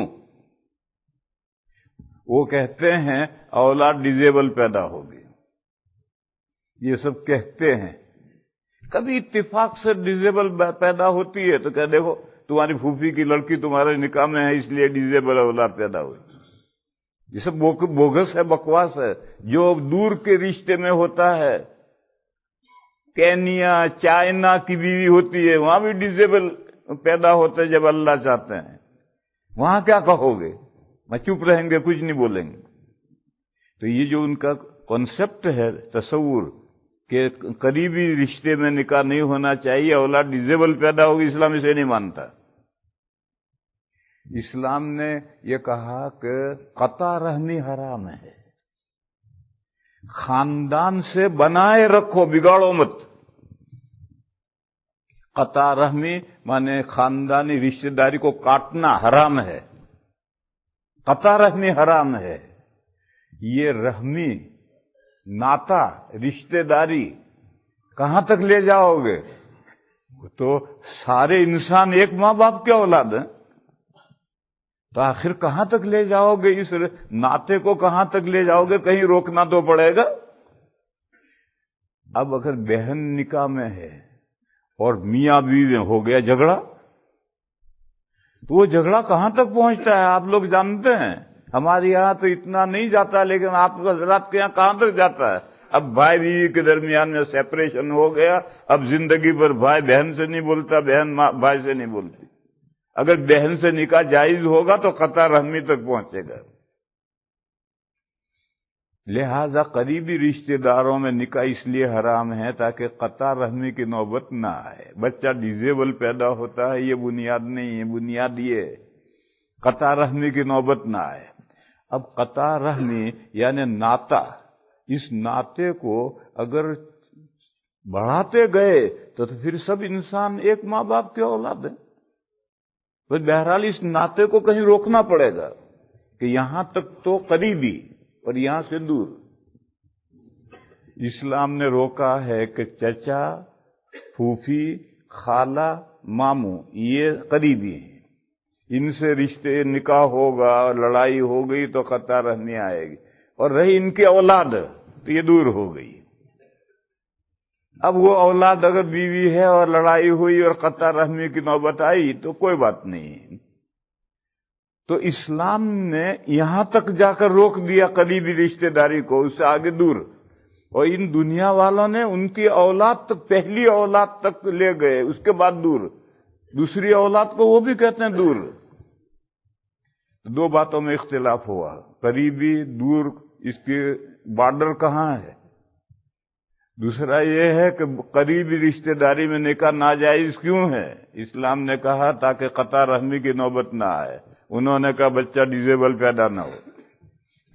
وہ کہتے ہیں اولاد ڈیزیبل پیدا ہوگی، یہ سب کہتے ہیں۔ کبھی اتفاق سے ڈیزیبل پیدا ہوتی ہے تو کہ دیکھو تمہاری پھوپھی کی لڑکی تمہارے نکاح میں ہے، اس لیے ڈیزیبل اولاد پیدا ہوئی۔ یہ سب بوگس ہے، بکواس ہے۔ جو دور کے رشتے میں ہوتا ہے، کینیا، چائنا کی بیوی ہوتی ہے، وہاں بھی ڈیزیبل پیدا ہوتے جب اللہ چاہتے ہیں، وہاں کیا کہو گے؟ میں چپ رہیں گے، کچھ نہیں بولیں گے۔ تو یہ جو ان کا کانسیپٹ ہے، تصور کہ قریبی رشتے میں نکاح نہیں ہونا چاہیے، اولاد ڈیزیبل پیدا ہوگی، اسلام اسے نہیں مانتا۔ اسلام نے یہ کہا کہ قطع رحمی حرام ہے، خاندان سے بنائے رکھو، بگاڑو مت۔ قطع رحمی مانے خاندانی رشتہ داری کو کاٹنا حرام ہے، قطع رحمی حرام ہے۔ یہ رحمی ناتا، رشتہ داری کہاں تک لے جاؤ گے؟ تو سارے انسان ایک ماں باپ کے اولاد ہیں، تو آخر کہاں تک لے جاؤ گے؟ اس ناطے کو کہاں تک لے جاؤ گے؟ کہیں روکنا تو پڑے گا۔ اب اگر بہن نکاح میں ہے اور میاں بیوی میں ہو گیا جھگڑا، تو وہ جھگڑا کہاں تک پہنچتا ہے آپ لوگ جانتے ہیں۔ ہمارے یہاں تو اتنا نہیں جاتا، لیکن آپ حضرات کے یہاں کہاں تک جاتا ہے؟ اب بھائی بیوی کے درمیان میں سیپریشن ہو گیا، اب زندگی بھر بھائی بہن سے نہیں بولتا، بہن بھائی سے نہیں بولتی۔ اگر بہن سے نکاح جائز ہوگا تو قطع رحمی تک پہنچے گا۔ لہذا قریبی رشتہ داروں میں نکاح اس لیے حرام ہے تاکہ قطع رحمی کی نوبت نہ آئے۔ بچہ ڈیزیبل پیدا ہوتا ہے، یہ بنیاد نہیں ہے، بنیاد یہ ہے قطع رحمی کی نوبت نہ آئے۔ اب قطع رحمی یعنی ناطا، اس ناطے کو اگر بڑھاتے گئے تو پھر سب انسان ایک ماں باپ کی اولاد ہیں۔ تو بہرحال اس ناطے کو کہیں روکنا پڑے گا کہ یہاں تک تو قریبی اور یہاں سے دور۔ اسلام نے روکا ہے کہ چچا، پھوپھی، خالہ، ماموں یہ قریبی ہیں، ان سے رشتے نکاح ہوگا اور لڑائی ہو گئی تو قطع رحمی آئے گی، اور رہی ان کی اولاد تو یہ دور ہو گئی۔ اب وہ اولاد اگر بیوی ہے اور لڑائی ہوئی اور قطع رحمی کی نوبت آئی تو کوئی بات نہیں۔ تو اسلام نے یہاں تک جا کر روک دیا قریبی رشتہ داری کو، اس سے آگے دور۔ اور ان دنیا والوں نے ان کی اولاد تک، پہلی اولاد تک لے گئے، اس کے بعد دور، دوسری اولاد کو وہ بھی کہتے ہیں دور۔ دو باتوں میں اختلاف ہوا، قریبی، دور، اس کے بارڈر کہاں ہے۔ دوسرا یہ ہے کہ قریبی رشتہ داری میں نکاح ناجائز کیوں ہے؟ اسلام نے کہا تاکہ قطع رحمی کی نوبت نہ آئے۔ انہوں نے کہا بچہ ڈیزیبل پیدا نہ ہو،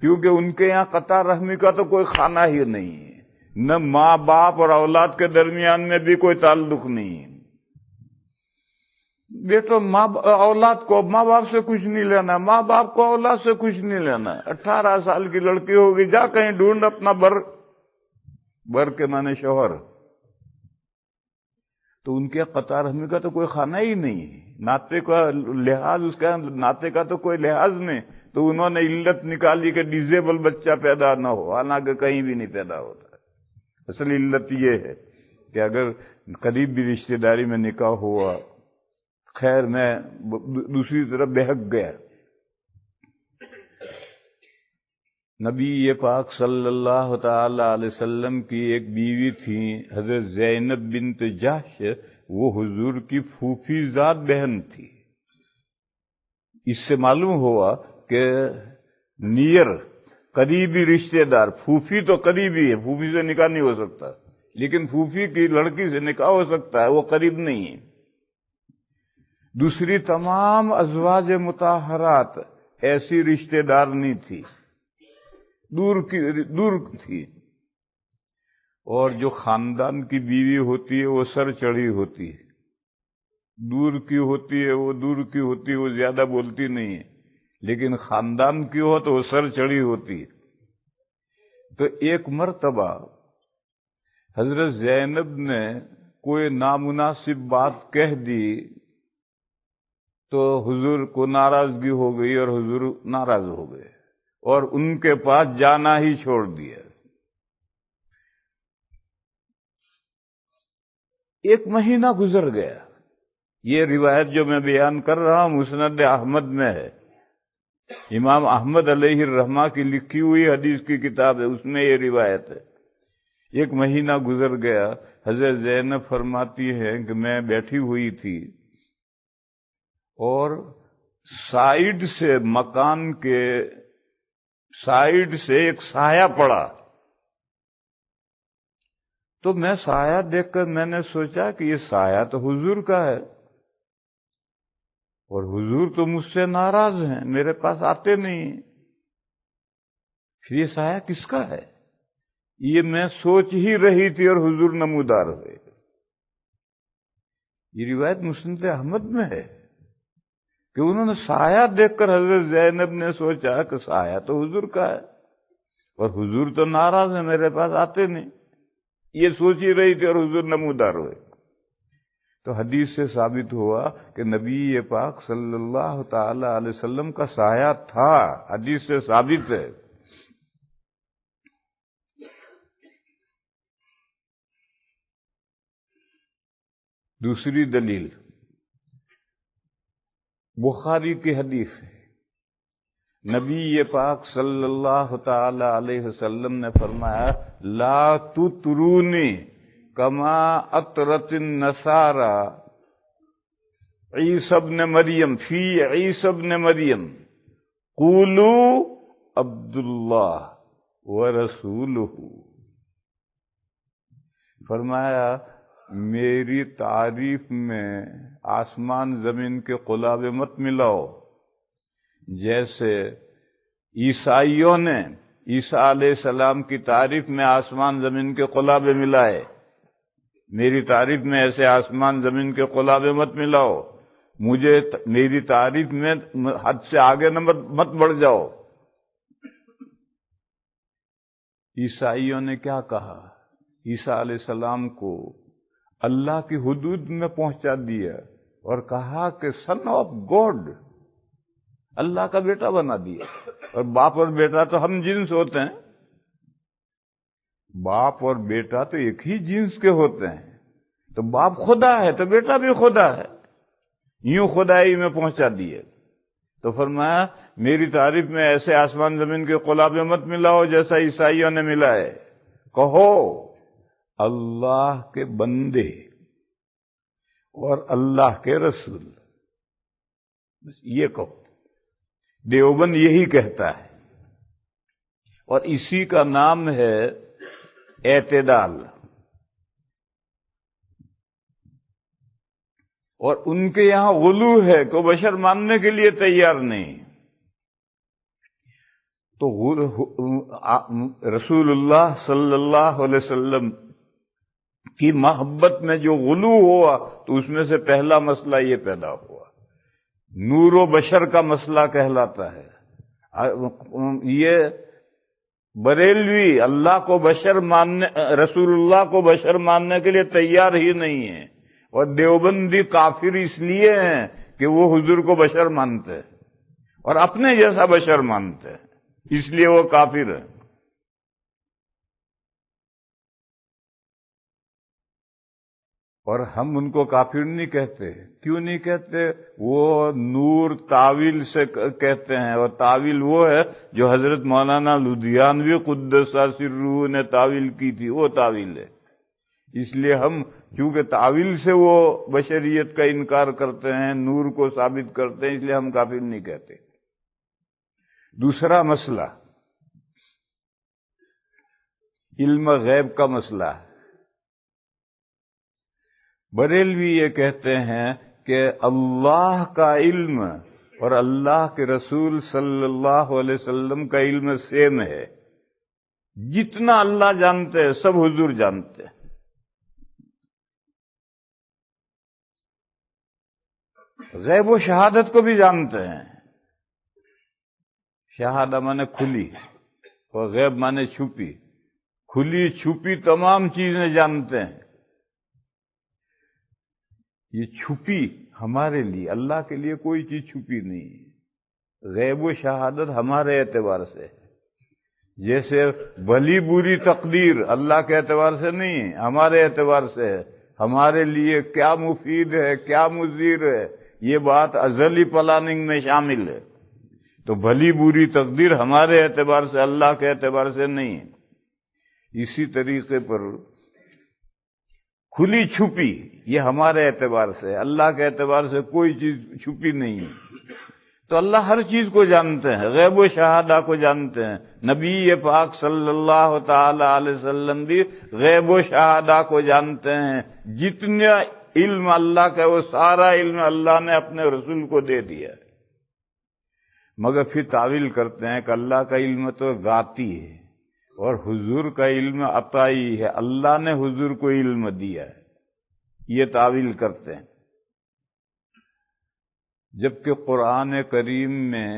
کیونکہ ان کے یہاں قطع رحمی کا تو کوئی خانہ ہی نہیں ہے، نہ ماں باپ اور اولاد کے درمیان میں بھی کوئی تعلق نہیں ہے۔ بیٹو اولاد کو ماں باپ سے کچھ نہیں لینا، ماں باپ کو اولاد سے کچھ نہیں لینا۔ 18 سال کی لڑکی ہوگی، جا کہیں ڈھونڈ اپنا بر کے معنی شوہر۔ تو ان کے قطع رحمی کا تو کوئی خانہ ہی نہیں ہے، ناطے کا لحاظ، اس کا ناطے کا تو کوئی لحاظ نہیں۔ تو انہوں نے علت نکالی کہ ڈیزیبل بچہ پیدا نہ ہو، حالانکہ کہیں بھی نہیں پیدا ہوتا۔ اصل علت یہ ہے کہ اگر قریبی رشتہ داری میں نکاح ہوا، خیر میں دوسری طرف بہک گیا۔ نبی پاک صلی اللہ تعالی علیہ وسلم کی ایک بیوی تھی حضرت زینب بنت جحش، وہ حضور کی پھوپھی ذات بہن تھی۔ اس سے معلوم ہوا کہ نیئر قریبی رشتہ دار، پھوپھی تو قریبی ہے، پھوپھی سے نکاح نہیں ہو سکتا، لیکن پھوپھی کی لڑکی سے نکاح ہو سکتا ہے، وہ قریب نہیں ہے۔ دوسری تمام ازواج مطہرات ایسی رشتہ دار نہیں تھی، دور تھی۔ اور جو خاندان کی بیوی ہوتی ہے وہ سر چڑھی ہوتی ہے، دور کی ہوتی ہے وہ دور کی ہوتی ہے، وہ زیادہ بولتی نہیں ہے، لیکن خاندان کی ہو تو وہ سر چڑھی ہوتی ہے۔ تو ایک مرتبہ حضرت زینب نے کوئی نامناسب بات کہہ دی تو حضور کو ناراضگی ہو گئی اور حضور ناراض ہو گئے اور ان کے پاس جانا ہی چھوڑ دیا۔ ایک مہینہ گزر گیا۔ یہ روایت جو میں بیان کر رہا ہوں مسند احمد میں ہے، امام احمد علیہ الرحمہ کی لکھی ہوئی حدیث کی کتاب ہے، اس میں یہ روایت ہے۔ ایک مہینہ گزر گیا، حضرت زینب فرماتی ہے کہ میں بیٹھی ہوئی تھی اور سائیڈ سے، مکان کے سائیڈ سے ایک سایہ پڑا، تو میں سایہ دیکھ کر میں نے سوچا کہ یہ سایہ تو حضور کا ہے، اور حضور تو مجھ سے ناراض ہیں، میرے پاس آتے نہیں، پھر یہ سایہ کس کا ہے؟ یہ میں سوچ ہی رہی تھی اور حضور نمودار ہوئے۔ یہ روایت مسند احمد میں ہے کہ انہوں نے سایہ دیکھ کر حضرت زینب نے سوچا کہ سایہ تو حضور کا ہے اور حضور تو ناراض ہیں، میرے پاس آتے نہیں، یہ سوچ ہی رہی تھی اور حضور نمودار ہوئے۔ تو حدیث سے ثابت ہوا کہ نبی پاک صلی اللہ تعالی علیہ وسلم کا سایہ تھا، حدیث سے ثابت ہے۔ دوسری دلیل بخاری کی حدیث ہے، نبی پاک صلی اللہ تعالی علیہ وسلم نے فرمایا لا تطرونی کما اطرت النصارى عیسی ابن مریم فی عیسی ابن مریم قولوا عبد اللہ ورسولہ. فرمایا میری تعریف میں آسمان زمین کے قلابے مت ملاؤ، جیسے عیسائیوں نے عیسیٰ علیہ السلام کی تعریف میں آسمان زمین کے قلابے ملائے. میری تعریف میں ایسے آسمان زمین کے قلابے مت ملاؤ، مجھے میری تعریف میں حد سے آگے نہ مت بڑھ جاؤ. عیسائیوں نے کیا کہا؟ عیسیٰ علیہ السلام کو اللہ کی حدود میں پہنچا دیا اور کہا کہ سن آف گاڈ، اللہ کا بیٹا بنا دیا. اور باپ اور بیٹا تو ہم جنس ہوتے ہیں، باپ اور بیٹا تو ایک ہی جنس کے ہوتے ہیں. تو باپ خدا ہے تو بیٹا بھی خدا ہے، یوں خدائی میں پہنچا دیے. تو فرمایا میری تعریف میں ایسے آسمان زمین کے قلابے مت ملاؤ جیسا عیسائیوں نے ملائے. کہو اللہ کے بندے اور اللہ کے رسول، بس یہ کہو. دیوبند یہی کہتا ہے، اور اسی کا نام ہے اعتدال. اور ان کے یہاں غلو ہے کہ بشر ماننے کے لیے تیار نہیں. تو رسول اللہ صلی اللہ علیہ وسلم کی محبت میں جو غلو ہوا تو اس میں سے پہلا مسئلہ یہ پیدا ہوا، نور و بشر کا مسئلہ کہلاتا ہے. یہ بریلوی اللہ کو بشر ماننے، رسول اللہ کو بشر ماننے کے لیے تیار ہی نہیں ہے، اور دیوبندی کافر اس لیے ہیں کہ وہ حضور کو بشر مانتے ہیں اور اپنے جیسا بشر مانتے ہیں، اس لیے وہ کافر ہیں. اور ہم ان کو کافر نہیں کہتے. کیوں نہیں کہتے؟ وہ نور تعویل سے کہتے ہیں، اور تعویل وہ ہے جو حضرت مولانا لدھیانوی قدس سرہ نے تعویل کی تھی، وہ تعویل ہے. اس لیے ہم چونکہ تعویل سے وہ بشریت کا انکار کرتے ہیں، نور کو ثابت کرتے ہیں، اس لیے ہم کافر نہیں کہتے. دوسرا مسئلہ علم غیب کا مسئلہ ہے. بریلوی یہ کہتے ہیں کہ اللہ کا علم اور اللہ کے رسول صلی اللہ علیہ وسلم کا علم سیم ہے. جتنا اللہ جانتے ہیں سب حضور جانتے ہیں. غیب و شہادت کو بھی جانتے ہیں. شہادت مانے کھلی اور غیب مانے چھپی. کھلی چھپی تمام چیزیں جانتے ہیں. یہ چھپی ہمارے لیے، اللہ کے لیے کوئی چیز چھپی نہیں ہے. غیب و شہادت ہمارے اعتبار سے، جیسے بھلی بری تقدیر اللہ کے اعتبار سے نہیں ہے، ہمارے اعتبار سے ہے. ہمارے لیے کیا مفید ہے، کیا مضر ہے، یہ بات ازلی پلاننگ میں شامل ہے. تو بھلی بری تقدیر ہمارے اعتبار سے، اللہ کے اعتبار سے نہیں ہے. اسی طریقے پر کھلی چھپی یہ ہمارے اعتبار سے، اللہ کے اعتبار سے کوئی چیز چھپی نہیں ہے. تو اللہ ہر چیز کو جانتے ہیں، غیب و شہادہ کو جانتے ہیں. نبی پاک صلی اللہ تعالی علیہ وسلم بھی غیب و شہادہ کو جانتے ہیں. جتنا علم اللہ کا وہ سارا علم اللہ نے اپنے رسول کو دے دیا. مگر پھر تعویل کرتے ہیں کہ اللہ کا علم تو ذاتی ہے اور حضور کا علم عطائی ہے، اللہ نے حضور کو علم دیا ہے. یہ تعویل کرتے ہیں. جبکہ قرآن کریم میں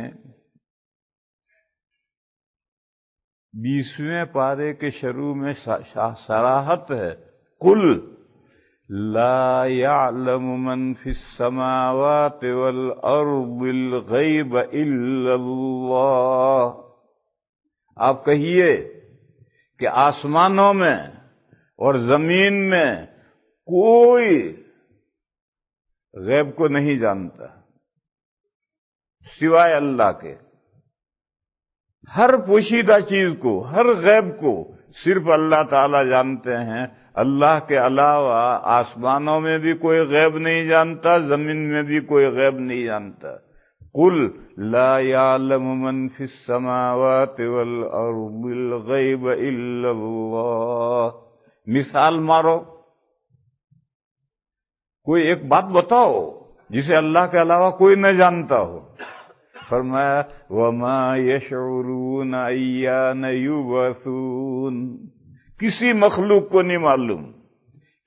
20ویں پارے کے شروع میں صراحت ہے، قل لا يعلم من في السماوات والارض الغیب الا اللہ. آپ کہیے کہ آسمانوں میں اور زمین میں کوئی غیب کو نہیں جانتا سوائے اللہ کے. ہر پوشیدہ چیز کو، ہر غیب کو صرف اللہ تعالی جانتے ہیں۔ اللہ کے علاوہ آسمانوں میں بھی کوئی غیب نہیں جانتا، زمین میں بھی کوئی غیب نہیں جانتا۔ قل لا يعلم من في السماوات والارض الغیب الا اللہ۔ مثال مارو، کوئی ایک بات بتاؤ جسے اللہ کے علاوہ کوئی نہ جانتا ہو۔ فرمایا وما يشعرون ایان یبعثون۔ کسی مخلوق کو نہیں معلوم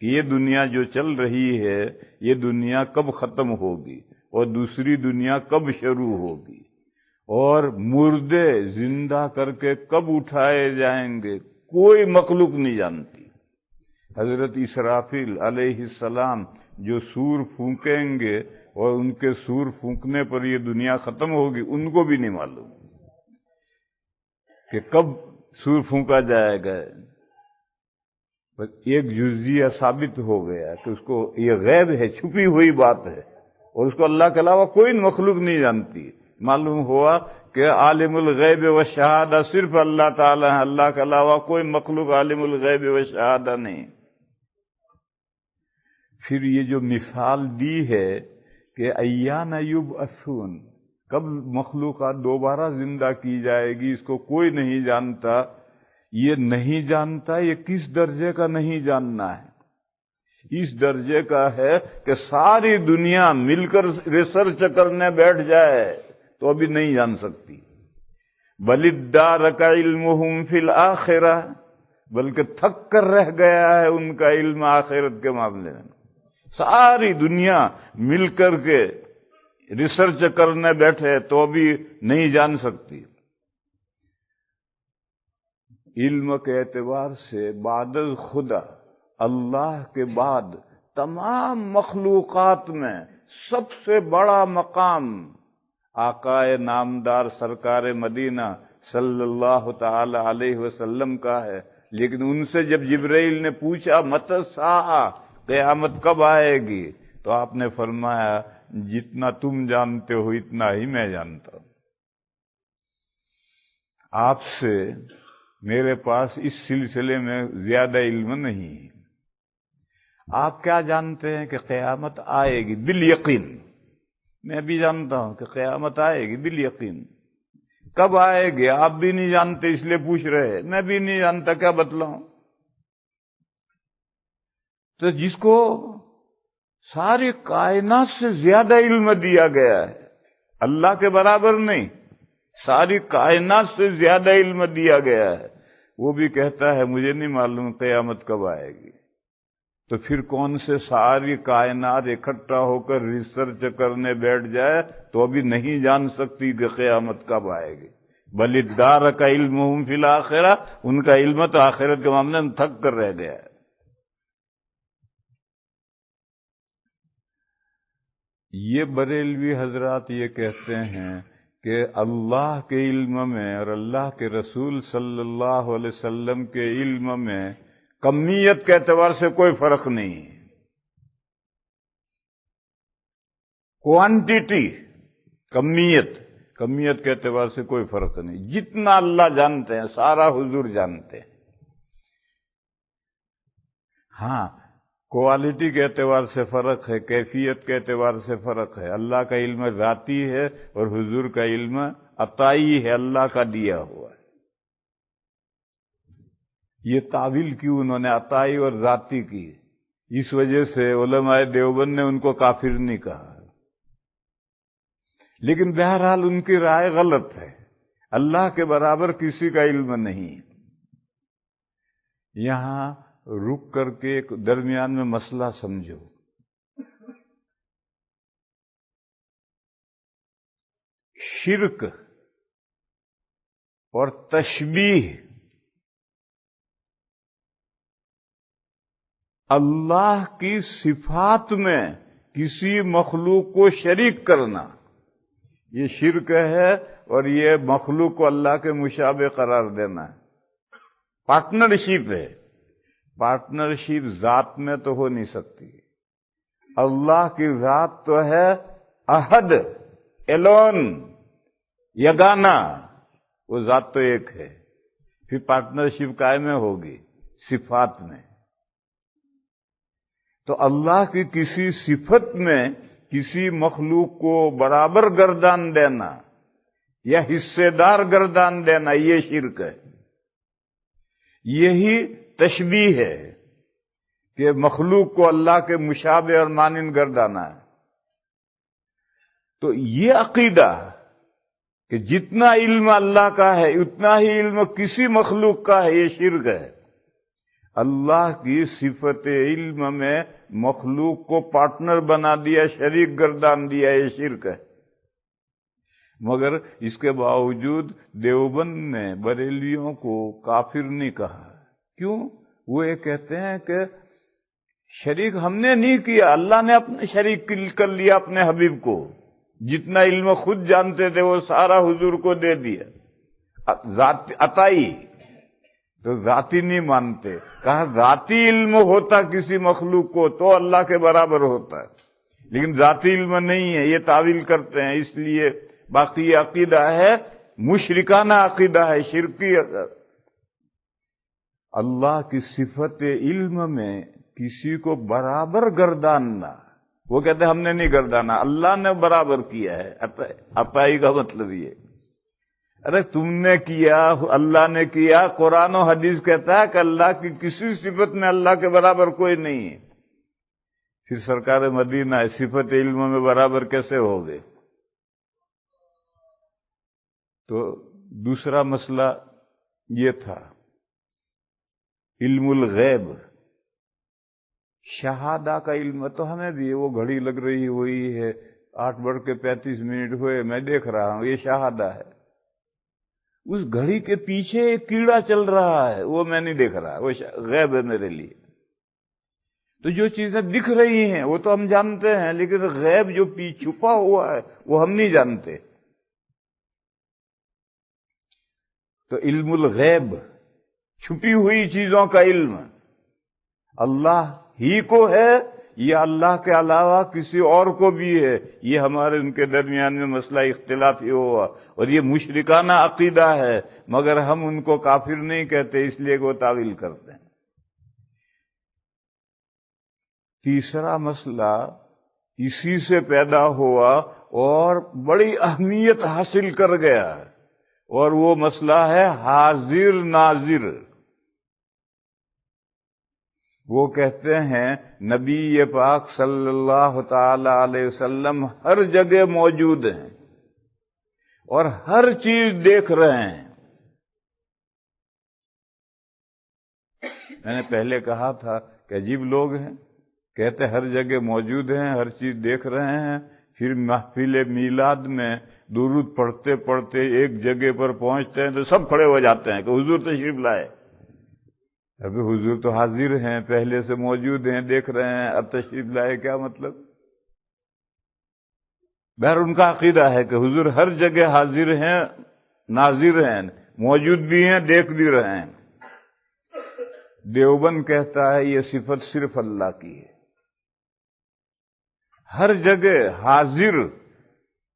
کہ یہ دنیا جو چل رہی ہے یہ دنیا کب ختم ہوگی اور دوسری دنیا کب شروع ہوگی، اور مردے زندہ کر کے کب اٹھائے جائیں گے، کوئی مخلوق نہیں جانتی۔ حضرت اسرافیل علیہ السلام جو سور پھونکیں گے اور ان کے سور پھونکنے پر یہ دنیا ختم ہوگی، ان کو بھی نہیں معلوم کہ کب سور پھونکا جائے گا۔ بس ایک جزیہ ثابت ہو گیا کہ اس کو یہ غیب ہے، چھپی ہوئی بات ہے، اور اس کو اللہ کے علاوہ کوئی مخلوق نہیں جانتی۔ معلوم ہوا کہ عالم الغیب و شہادہ صرف اللہ تعالی ہے، اللہ کے علاوہ کوئی مخلوق عالم الغیب و شہادہ نہیں۔ پھر یہ جو مثال دی ہے کہ ایان یبعثون، کب مخلوقات دوبارہ زندہ کی جائے گی، اس کو کوئی نہیں جانتا۔ یہ نہیں جانتا، یہ کس درجے کا نہیں جاننا ہے؟ اس درجے کا ہے کہ ساری دنیا مل کر ریسرچ کرنے بیٹھ جائے تو ابھی نہیں جان سکتی۔ بل ادارک علمہم فی الآخرہ، بلکہ تھک کر رہ گیا ہے ان کا علم آخرت کے معاملے میں۔ ساری دنیا مل کر کے ریسرچ کرنے بیٹھے تو ابھی نہیں جان سکتی۔ علم کے اعتبار سے بعد از خدا، اللہ کے بعد تمام مخلوقات میں سب سے بڑا مقام آقائے نامدار سرکار مدینہ صلی اللہ تعالی علیہ وسلم کا ہے۔ لیکن ان سے جب جبرائیل نے پوچھا متی الساعہ، قیامت کب آئے گی، تو آپ نے فرمایا جتنا تم جانتے ہو اتنا ہی میں جانتا ہوں۔ آپ سے میرے پاس اس سلسلے میں زیادہ علم نہیں ہے۔ آپ کیا جانتے ہیں کہ قیامت آئے گی بالیقین؟ میں بھی جانتا ہوں کہ قیامت آئے گی بالیقین۔ کب آئے گی آپ بھی نہیں جانتے، اس لیے پوچھ رہے، میں بھی نہیں جانتا، کیا بتلاؤں؟ تو جس کو ساری کائنات سے زیادہ علم دیا گیا ہے، اللہ کے برابر نہیں، ساری کائنات سے زیادہ علم دیا گیا ہے، وہ بھی کہتا ہے مجھے نہیں معلوم قیامت کب آئے گی۔ تو پھر کون سے ساری کائنات اکٹھا ہو کر ریسرچ کرنے بیٹھ جائے تو ابھی نہیں جان سکتی کہ قیامت کب آئے گی۔ بل ادارک علمہم فی الآخرہ، ان کا علم تو آخرت کے معاملے میں تھک کر رہ گیا ہے۔ یہ بریلوی حضرات یہ کہتے ہیں کہ اللہ کے علم میں اور اللہ کے رسول صلی اللہ علیہ وسلم کے علم میں کمیت کے اعتبار سے کوئی فرق نہیں، کوانٹیٹی، کمیت کے اعتبار سے کوئی فرق نہیں۔ جتنا اللہ جانتے ہیں سارا حضور جانتے ہیں۔ ہاں، کوالٹی کے اعتبار سے فرق ہے، کیفیت کے اعتبار سے فرق ہے۔ اللہ کا علم ذاتی ہے اور حضور کا علم عطائی ہے، اللہ کا دیا ہوا ہے۔ یہ تعویل کیوں انہوں نے عطائی اور ذاتی کی؟ اس وجہ سے علماء دیوبند نے ان کو کافر نہیں کہا، لیکن بہرحال ان کی رائے غلط ہے۔ اللہ کے برابر کسی کا علم نہیں۔ یہاں رک کر کے ایک درمیان میں مسئلہ سمجھو۔ شرک اور تشبیہ، اللہ کی صفات میں کسی مخلوق کو شریک کرنا، یہ شرک ہے، اور یہ مخلوق کو اللہ کے مشابہ قرار دینا ہے، پارٹنرشپ ہے۔ پارٹنرشپ ذات میں تو ہو نہیں سکتی۔ اللہ کی ذات تو ہے احد، الون، یگانہ، وہ ذات تو ایک ہے، پھر پارٹنرشپ قائم ہوگی صفات میں۔ تو اللہ کی کسی صفت میں کسی مخلوق کو برابر گردان دینا یا حصے دار گردان دینا، یہ شرک ہے۔ یہی تشبیہ ہے کہ مخلوق کو اللہ کے مشابہ اور مانند گردانا ہے۔ تو یہ عقیدہ کہ جتنا علم اللہ کا ہے اتنا ہی علم کسی مخلوق کا ہے، یہ شرک ہے۔ اللہ کی صفت علم میں مخلوق کو پارٹنر بنا دیا، شریک گردان دیا، یہ شرک ہے۔ مگر اس کے باوجود دیوبند نے بریلویوں کو کافر نہیں کہا۔ کیوں؟ وہ یہ کہتے ہیں کہ شریک ہم نے نہیں کیا، اللہ نے اپنے شریک کر لیا اپنے حبیب کو، جتنا علم خود جانتے تھے وہ سارا حضور کو دے دیا، عطائی۔ تو ذاتی نہیں مانتے، کہا ذاتی علم ہوتا کسی مخلوق کو تو اللہ کے برابر ہوتا ہے، لیکن ذاتی علم نہیں ہے، یہ تعویل کرتے ہیں۔ اس لیے باقی یہ عقیدہ ہے، مشرکانہ عقیدہ ہے، شرکی عقیدہ۔ اللہ کی صفت علم میں کسی کو برابر گرداننا، وہ کہتے ہیں ہم نے نہیں گردانا، اللہ نے برابر کیا ہے۔ عطائی کا مطلب یہ، ارے تم نے کیا، اللہ نے کیا۔ قرآن و حدیث کہتا ہے کہ اللہ کی کسی صفت میں اللہ کے برابر کوئی نہیں ہے۔ پھر سرکار مدینہ صفت علم میں برابر کیسے ہو گئے؟ تو دوسرا مسئلہ یہ تھا علم الغیب، شہادہ کا علم تو ہمیں بھی وہ گھڑی لگ رہی ہوئی ہے، 8:35 ہوئے، میں دیکھ رہا ہوں، یہ شہادہ ہے۔ اس گھڑی کے پیچھے ایک کیڑا چل رہا ہے، وہ میں نہیں دیکھ رہا، وہ غیب ہے میرے لیے۔ تو جو چیزیں دکھ رہی ہیں وہ تو ہم جانتے ہیں، لیکن غیب جو چھپا ہوا ہے وہ ہم نہیں جانتے۔ تو علم الغیب، چھپی ہوئی چیزوں کا علم، اللہ ہی کو ہے یا اللہ کے علاوہ کسی اور کو بھی ہے، یہ ہمارے ان کے درمیان میں مسئلہ اختلافی ہوا، اور یہ مشرکانہ عقیدہ ہے، مگر ہم ان کو کافر نہیں کہتے، اس لیے وہ تعویل کرتے ہیں۔ تیسرا مسئلہ اسی سے پیدا ہوا اور بڑی اہمیت حاصل کر گیا، اور وہ مسئلہ ہے حاضر ناظر۔ وہ کہتے ہیں نبی پاک صلی اللہ تعالی علیہ وسلم ہر جگہ موجود ہیں اور ہر چیز دیکھ رہے ہیں۔ میں نے پہلے کہا تھا کہ عجیب لوگ ہیں، کہتے ہر جگہ موجود ہیں، ہر چیز دیکھ رہے ہیں، پھر محفل میلاد میں درود پڑھتے پڑھتے ایک جگہ پر پہنچتے ہیں تو سب کھڑے ہو جاتے ہیں کہ حضور تشریف لائے۔ ابھی حضور تو حاضر ہیں، پہلے سے موجود ہیں، دیکھ رہے ہیں، اب تشریف لائے، کیا مطلب؟ بہر ان کا عقیدہ ہے کہ حضور ہر جگہ حاضر ہیں، ناظر ہیں، موجود بھی ہیں، دیکھ بھی رہے ہیں۔ دیوبند کہتا ہے یہ صفت صرف اللہ کی ہے، ہر جگہ حاضر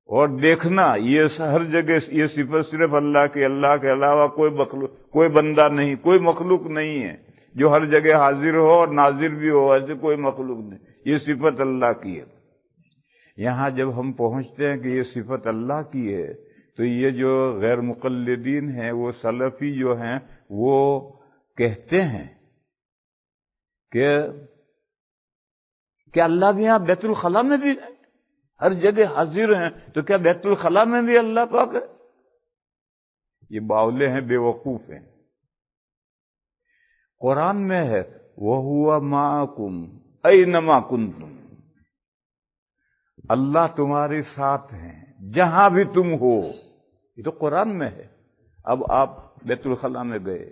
اور دیکھنا، یہ ہر جگہ یہ صفت صرف اللہ کی، اللہ کے علاوہ کوئی مخلوق، کوئی بندہ نہیں، کوئی مخلوق نہیں ہے جو ہر جگہ حاضر ہو اور ناظر بھی ہو، ایسے کوئی مخلوق نہیں، یہ صفت اللہ کی ہے۔ یہاں جب ہم پہنچتے ہیں کہ یہ صفت اللہ کی ہے تو یہ جو غیر مقلدین ہیں، وہ سلفی جو ہیں، وہ کہتے ہیں کہ کیا اللہ بھی یہاں بیت الخلاء میں بھی ہے؟ ہر جگہ حاضر ہیں تو کیا بیت الخلاء میں بھی اللہ پاک ہے؟ یہ باولے ہیں، بے وقوف ہیں۔ قرآن میں ہے وَهُوَ مَعَكُمْ أَيْنَمَا كُنْتُمْ، اللہ تمہارے ساتھ ہیں جہاں بھی تم ہو، یہ تو قرآن میں ہے۔ اب آپ بیت الخلاء میں گئے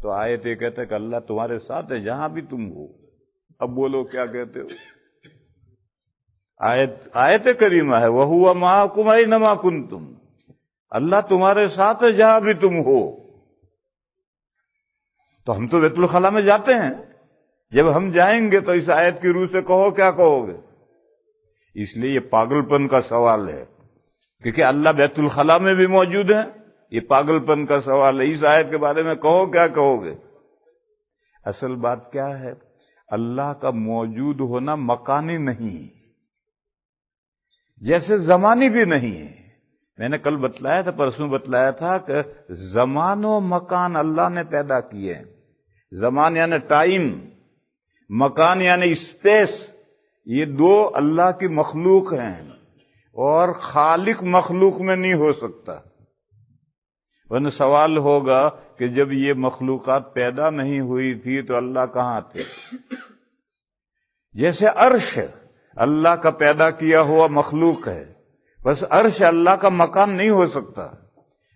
تو آیت یہ کہتا ہے کہ اللہ تمہارے ساتھ ہے جہاں بھی تم ہو۔ اب بولو کیا کہتے ہو؟ آیت کریمہ ہے وَهُوَ مَعَكُمْ أَيْنَمَا كُنْتُمْ، اللہ تمہارے ساتھ ہے جہاں بھی تم ہو۔ تو ہم تو بیت الخلاء میں جاتے ہیں، جب ہم جائیں گے تو اس آیت کی روح سے کہو، کیا کہو گے؟ اس لیے یہ پاگل پن کا سوال ہے، کیونکہ اللہ بیت الخلاء میں بھی موجود ہے، یہ پاگلپن کا سوال ہے، اس آیت کے بارے میں کہو کیا کہو گے؟ اصل بات کیا ہے؟ اللہ کا موجود ہونا مکانی نہیں، جیسے زمانی بھی نہیں ہے۔ میں نے کل بتلایا تھا، پرسوں بتلایا تھا کہ زمان و مکان اللہ نے پیدا کیے ہیں۔ زمان یعنی ٹائم، مکان یعنی اسپیس، یہ دو اللہ کی مخلوق ہیں، اور خالق مخلوق میں نہیں ہو سکتا۔ ورنہ سوال ہوگا کہ جب یہ مخلوقات پیدا نہیں ہوئی تھی تو اللہ کہاں تھے؟ جیسے عرش اللہ کا پیدا کیا ہوا مخلوق ہے، بس عرش اللہ کا مکان نہیں ہو سکتا۔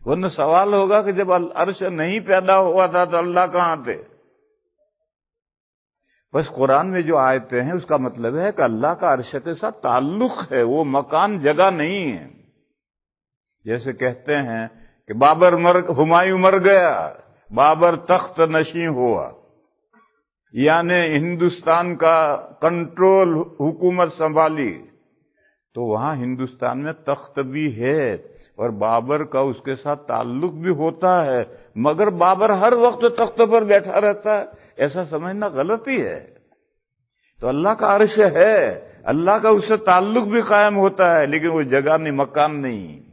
ورنہ سوال ہوگا کہ جب عرش نہیں پیدا ہوا تھا تو اللہ کہاں تھے؟ بس قرآن میں جو آیتیں ہیں اس کا مطلب ہے کہ اللہ کا عرش کے ساتھ تعلق ہے، وہ مکان جگہ نہیں ہے۔ جیسے کہتے ہیں کہ ہمایوں مر گیا، بابر تخت نشین ہوا، یعنی ہندوستان کا کنٹرول حکومت سنبھالی، تو وہاں ہندوستان میں تخت بھی ہے اور بابر کا اس کے ساتھ تعلق بھی ہوتا ہے، مگر بابر ہر وقت تخت پر بیٹھا رہتا ہے، ایسا سمجھنا غلطی ہے۔ تو اللہ کا عرش ہے، اللہ کا اس سے تعلق بھی قائم ہوتا ہے، لیکن وہ جگہ نہیں، مکان نہیں،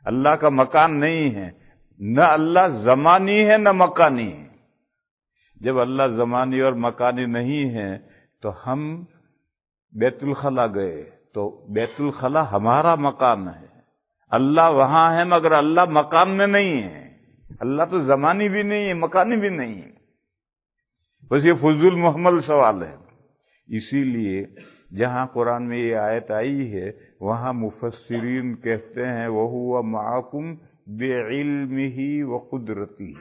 اللہ کا مکان نہیں ہے۔ نہ اللہ زمانی ہے نہ مکانی ہے۔ جب اللہ زمانی اور مکانی نہیں ہے تو ہم بیت الخلا گئے تو بیت الخلا ہمارا مکان ہے، اللہ وہاں ہے مگر اللہ مکان میں نہیں ہے۔ اللہ تو زمانی بھی نہیں ہے، مکانی بھی نہیں ہے۔ بس یہ فضول محمل سوال ہے۔ اسی لیے جہاں قرآن میں یہ آیت آئی ہے وہاں مفسرین کہتے ہیں وَهُوَ مَعَكُمْ بِعِلْمِهِ وَقُدْرَتِهِ،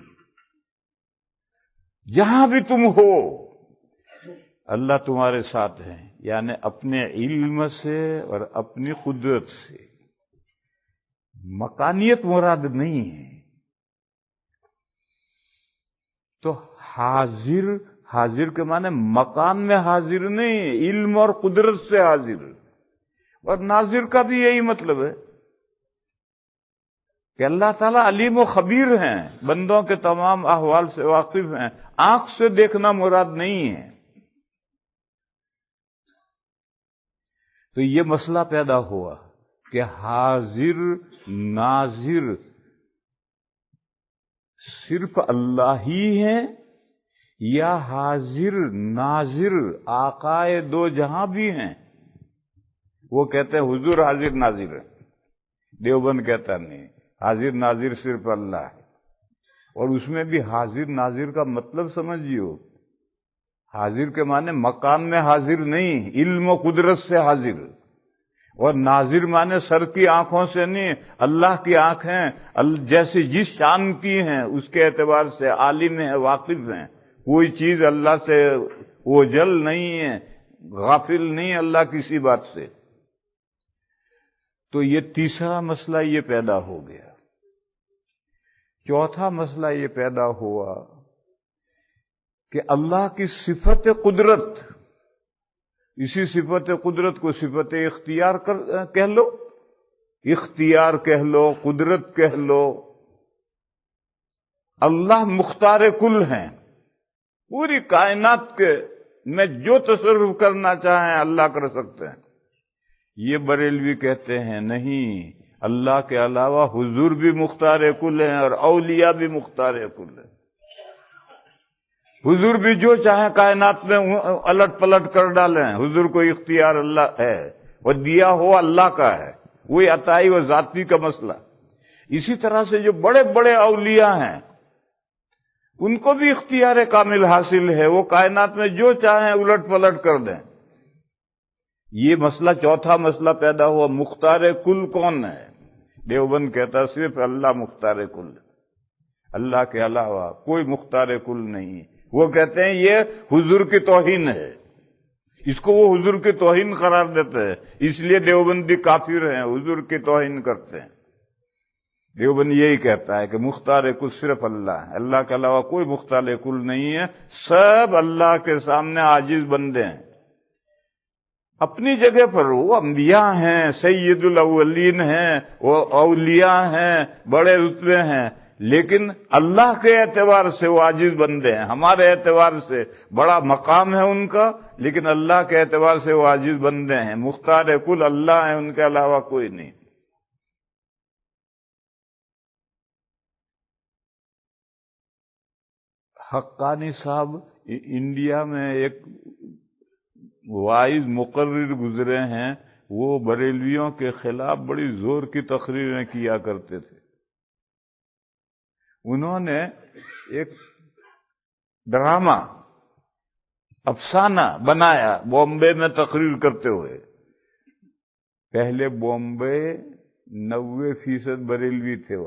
جہاں بھی تم ہو اللہ تمہارے ساتھ ہے، یعنی اپنے علم سے اور اپنی قدرت سے۔ مکانیت مراد نہیں ہے۔ تو حاضر کے معنی مکان میں حاضر نہیں، علم اور قدرت سے حاضر، اور ناظر کا بھی یہی مطلب ہے کہ اللہ تعالیٰ علیم و خبیر ہیں، بندوں کے تمام احوال سے واقف ہیں، آنکھ سے دیکھنا مراد نہیں ہے۔ تو یہ مسئلہ پیدا ہوا کہ حاضر ناظر صرف اللہ ہی ہے یا حاضر ناظر آقائے دو جہاں بھی ہیں؟ وہ کہتے ہیں حضور حاضر ناظر ہے، دیوبند کہتا نہیں، حاضر ناظر صرف اللہ ہے۔ اور اس میں بھی حاضر ناظر کا مطلب سمجھیو، حاضر کے معنی مکان میں حاضر نہیں، علم و قدرت سے حاضر، اور ناظر معنی سر کی آنکھوں سے نہیں، اللہ کی آنکھیں جیسے جس شان کی ہیں اس کے اعتبار سے عالم ہیں، واقف ہیں، کوئی چیز اللہ سے اوجل نہیں ہے، غافل نہیں اللہ کسی بات سے۔ تو یہ تیسرا مسئلہ یہ پیدا ہو گیا۔ چوتھا مسئلہ یہ پیدا ہوا کہ اللہ کی صفت قدرت، اسی صفت قدرت کو صفت اختیار کہہ لو، اختیار کہہ لو، قدرت کہہ لو، اللہ مختار کل ہیں، پوری کائنات کے میں جو تصرف کرنا چاہیں اللہ کر سکتے ہیں۔ یہ بریلوی کہتے ہیں نہیں، اللہ کے علاوہ حضور بھی مختار کل ہیں اور اولیاء بھی مختار کل ہیں۔ حضور بھی جو چاہیں کائنات میں الٹ پلٹ کر ڈالیں، حضور کو اختیار اللہ ہے، وہ دیا ہوا اللہ کا ہے، وہی عطائی و ذاتی کا مسئلہ۔ اسی طرح سے جو بڑے بڑے اولیاء ہیں ان کو بھی اختیار کامل حاصل ہے، وہ کائنات میں جو چاہیں الٹ پلٹ کر دیں۔ یہ مسئلہ چوتھا مسئلہ پیدا ہوا، مختار کل کون ہے؟ دیوبند کہتا صرف اللہ مختار کل، اللہ کے علاوہ کوئی مختار کل نہیں۔ وہ کہتے ہیں یہ حضور کی توہین ہے، اس کو وہ حضور کی توہین قرار دیتے ہیں، اس لیے دیوبندی کافر ہیں، حضور کی توہین کرتے ہیں۔ دیوبند یہی کہتا ہے کہ مختار کل صرف اللہ ہے، اللہ کے علاوہ کوئی مختار کل نہیں ہے، سب اللہ کے سامنے عاجز بندے ہیں۔ اپنی جگہ پر وہ انبیاء ہیں، سید الاولین ہیں، وہ اولیاء ہیں، بڑے رتبے ہیں، لیکن اللہ کے اعتبار سے وہ عاجز بندے ہیں. ہمارے اعتبار سے بڑا مقام ہے ان کا، لیکن اللہ کے اعتبار سے وہ عاجز بندے ہیں. مختار کل اللہ ہیں، ان کے علاوہ کوئی نہیں. حقانی صاحب انڈیا میں ایک وائز مقرر گزرے ہیں، وہ بریلویوں کے خلاف بڑی زور کی تقریریں کیا کرتے تھے. انہوں نے ایک ڈرامہ افسانہ بنایا بامبے میں تقریر کرتے ہوئے. پہلے بامبے 90% بریلوی تھے،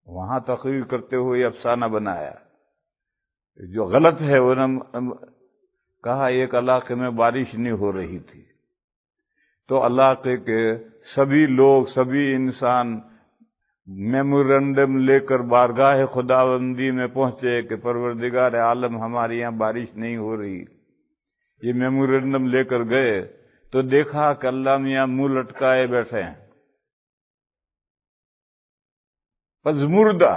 وہاں تقریر کرتے ہوئے افسانہ بنایا. جو غلط ہے انہوں نے کہا ایک علاقے میں بارش نہیں ہو رہی تھی، تو علاقے کے سبھی لوگ، سبھی انسان میمورنڈم لے کر بارگاہ خداوندی میں پہنچے کہ پروردگار عالم ہمارے یہاں بارش نہیں ہو رہی. یہ میمورنڈم لے کر گئے تو دیکھا کہ اللہ میاں منہ لٹکائے بیٹھے ہیں، پزمردہ،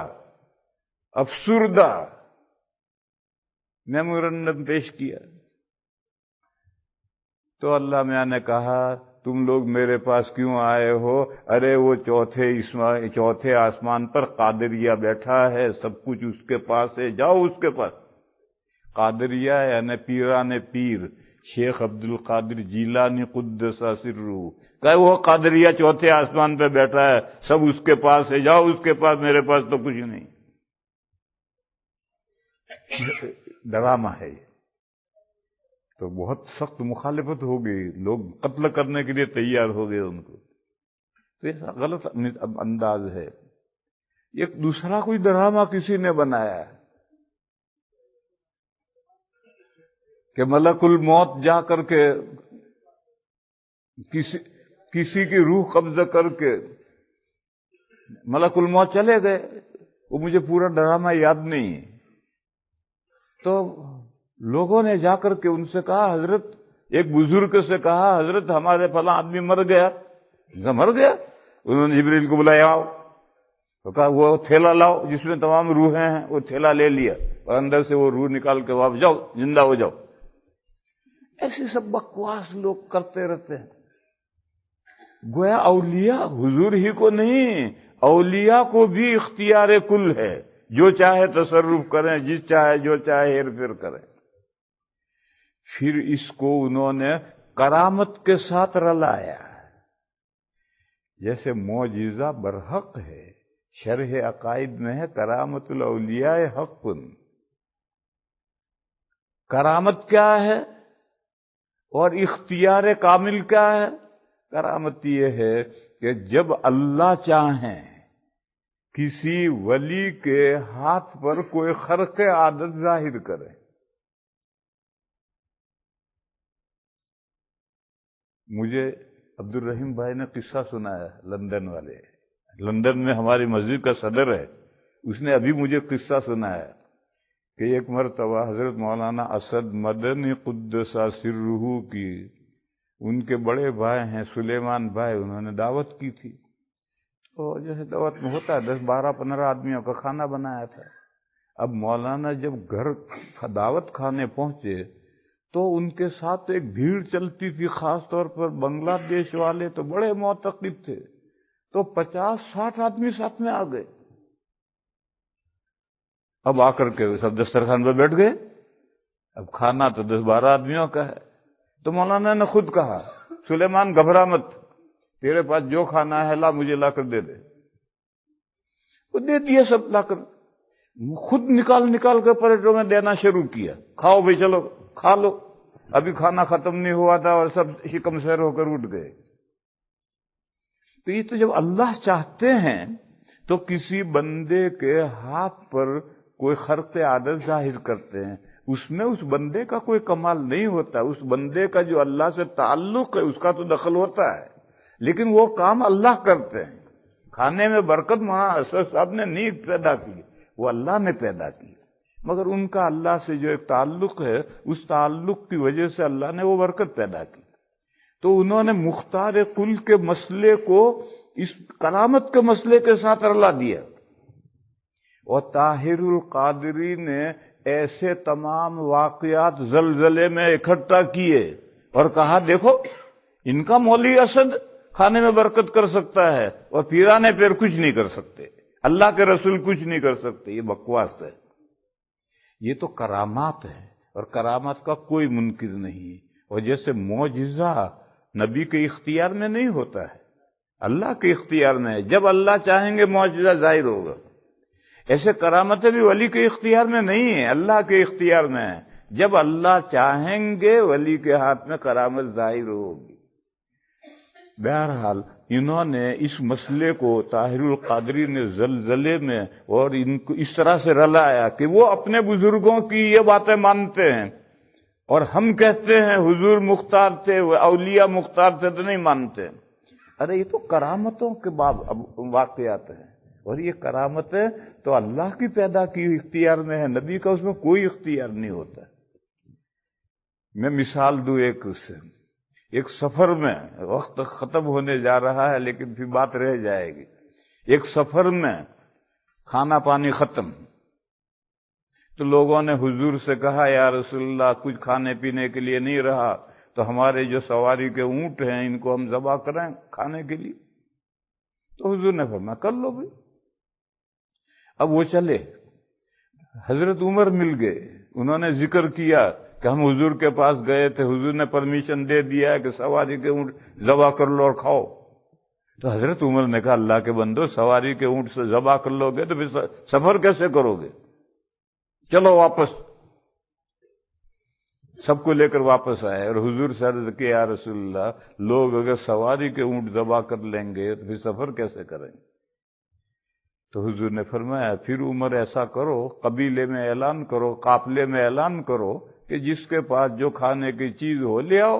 افسردہ. میمورنڈم پیش کیا تو اللہ میاں نے کہا تم لوگ میرے پاس کیوں آئے ہو؟ ارے وہ چوتھے آسمان پر قادریہ بیٹھا ہے، سب کچھ اس کے پاس ہے، جاؤ اس کے پاس. قادریہ یعنی پیران پیر، شیخ عبد القادر جیلانی قدس سرہ، کہ وہ قادریہ چوتھے آسمان پہ بیٹھا ہے، سب اس کے پاس ہے، جاؤ اس کے پاس، میرے پاس تو کچھ نہیں. ڈرامہ ہے. تو بہت سخت مخالفت ہو گئی، لوگ قتل کرنے کے لیے تیار ہو گئے ان کو. تو ایسا غلط انداز ہے. ایک دوسرا کوئی ڈرامہ کسی نے بنایا کہ ملک الموت جا کر کے کسی کی روح قبضہ کر کے ملک الموت چلے گئے. وہ مجھے پورا ڈرامہ یاد نہیں ہے. تو لوگوں نے جا کر کے ان سے کہا، حضرت، ایک بزرگ سے کہا، حضرت ہمارے فلاں آدمی مر گیا. مر گیا؟ انہوں نے جبریل کو بلایا، آؤ. تو کہا وہ تھیلا لاؤ جس میں تمام روحیں ہیں. وہ تھیلا لے لیا اور اندر سے وہ روح نکال کے واپس، جاؤ زندہ ہو جاؤ. ایسے سب بکواس لوگ کرتے رہتے ہیں. گویا اولیاء حضور ہی کو نہیں، اولیاء کو بھی اختیار کل ہے، جو چاہے تصرف کریں، جس چاہے جو چاہے ہیر پھیر کریں. پھر اس کو انہوں نے کرامت کے ساتھ رلایا. جیسے معجزہ برحق ہے، شرح عقائد میں ہے کرامت الاولیاء حق. کرامت کیا ہے اور اختیار کامل کیا ہے؟ کرامت یہ ہے کہ جب اللہ چاہیں کسی ولی کے ہاتھ پر کوئی خرق عادت ظاہر کرے. مجھے عبد الرحیم بھائی نے قصہ سنایا، لندن والے، لندن میں ہماری مسجد کا صدر ہے. اس نے ابھی مجھے قصہ سنایا کہ ایک مرتبہ حضرت مولانا اسد مدنی قدس سرہ کی ان کے بڑے بھائی ہیں سلیمان بھائی، انہوں نے دعوت کی تھی. تو جیسے دعوت میں ہوتا ہے 10 12 15 آدمیوں کا کھانا بنایا تھا. اب مولانا جب گھر دعوت کھانے پہنچے تو ان کے ساتھ ایک بھیڑ چلتی تھی، خاص طور پر بنگلہ دیش والے تو بڑے معتقد تھے. تو 50-60 آدمی ساتھ میں آ گئے. اب آ کر کے سب دسترخوان پہ بیٹھ گئے. اب کھانا تو 10 12 آدمیوں کا ہے. تو مولانا نے خود کہا، سلیمان گھبرا مت، تیرے پاس جو کھانا ہے لا، مجھے لا کر دے دے. وہ دے دیا سب لا کر. خود نکال کے پلیٹوں میں دینا شروع کیا. کھاؤ بھائی، چلو کھا لو. ابھی کھانا ختم نہیں ہوا تھا اور سب شکم سیر ہو کر اٹھ گئے. تو یہ تو جب اللہ چاہتے ہیں تو کسی بندے کے ہاتھ پر کوئی خرق عادت ظاہر کرتے ہیں. اس میں اس بندے کا کوئی کمال نہیں ہوتا. اس بندے کا جو اللہ سے تعلق ہے اس کا تو دخل ہوتا ہے، لیکن وہ کام اللہ کرتے ہیں. کھانے میں برکت وہاں اسد صاحب نے نہیں پیدا کی، وہ اللہ نے پیدا کی. مگر ان کا اللہ سے جو ایک تعلق ہے، اس تعلق کی وجہ سے اللہ نے وہ برکت پیدا کی. تو انہوں نے مختار کل کے مسئلے کو اس کرامت کے مسئلے کے ساتھ رلا دیا، اور طاہر القادری نے ایسے تمام واقعات زلزلے میں اکٹھا کیے اور کہا دیکھو ان کا مولوی اسد کھانے میں برکت کر سکتا ہے اور پیرانے پیر کچھ نہیں کر سکتے، اللہ کے رسول کچھ نہیں کر سکتے، یہ بکواس ہے۔ یہ تو کرامات ہے، اور کرامات کا کوئی منکر نہیں، اور جیسے معجزہ نبی کے اختیار میں نہیں ہوتا ہے، اللہ کے اختیار میں ہے، جب اللہ چاہیں گے معجزہ ظاہر ہوگا، ایسے کرامتیں بھی ولی کے اختیار میں نہیں ہیں، اللہ کے اختیار میں ہے، جب اللہ چاہیں گے ولی کے ہاتھ میں کرامت ظاہر ہوگی۔ بہرحال انہوں نے اس مسئلے کو طاہر القادری نے زلزلے میں اور ان کو اس طرح سے رلایا کہ وہ اپنے بزرگوں کی یہ باتیں مانتے ہیں، اور ہم کہتے ہیں حضور مختار تھے، اولیاء مختار تھے تو نہیں مانتے۔ ارے یہ تو کرامتوں کے واقعات ہیں، اور یہ کرامتیں تو اللہ کی پیدا کی اختیار میں ہے، نبی کا اس میں کوئی اختیار نہیں ہوتا۔ میں مثال دوں ایک سفر میں، وقت ختم ہونے جا رہا ہے لیکن پھر بات رہ جائے گی۔ ایک سفر میں کھانا پانی ختم، تو لوگوں نے حضور سے کہا یا رسول اللہ کچھ کھانے پینے کے لیے نہیں رہا، تو ہمارے جو سواری کے اونٹ ہیں ان کو ہم ذبح کریں کھانے کے لیے؟ تو حضور نے فرمایا کر لو بھائی۔ اب وہ چلے، حضرت عمر مل گئے، انہوں نے ذکر کیا کہ ہم حضور کے پاس گئے تھے، حضور نے پرمیشن دے دیا ہے کہ سواری کے اونٹ ذبح کر لو اور کھاؤ۔ تو حضرت عمر نے کہا اللہ کے بندو، سواری کے اونٹ سے ذبح کر لو گے تو پھر سفر کیسے کرو گے؟ چلو واپس۔ سب کو لے کر واپس آئے اور حضور سے عرض کیا یا رسول اللہ، لوگ اگر سواری کے اونٹ ذبح کر لیں گے تو پھر سفر کیسے کریں گے؟ تو حضور نے فرمایا پھر عمر ایسا کرو، قبیلے میں اعلان کرو، قافلے میں اعلان کرو کہ جس کے پاس جو کھانے کی چیز ہو لے آؤ۔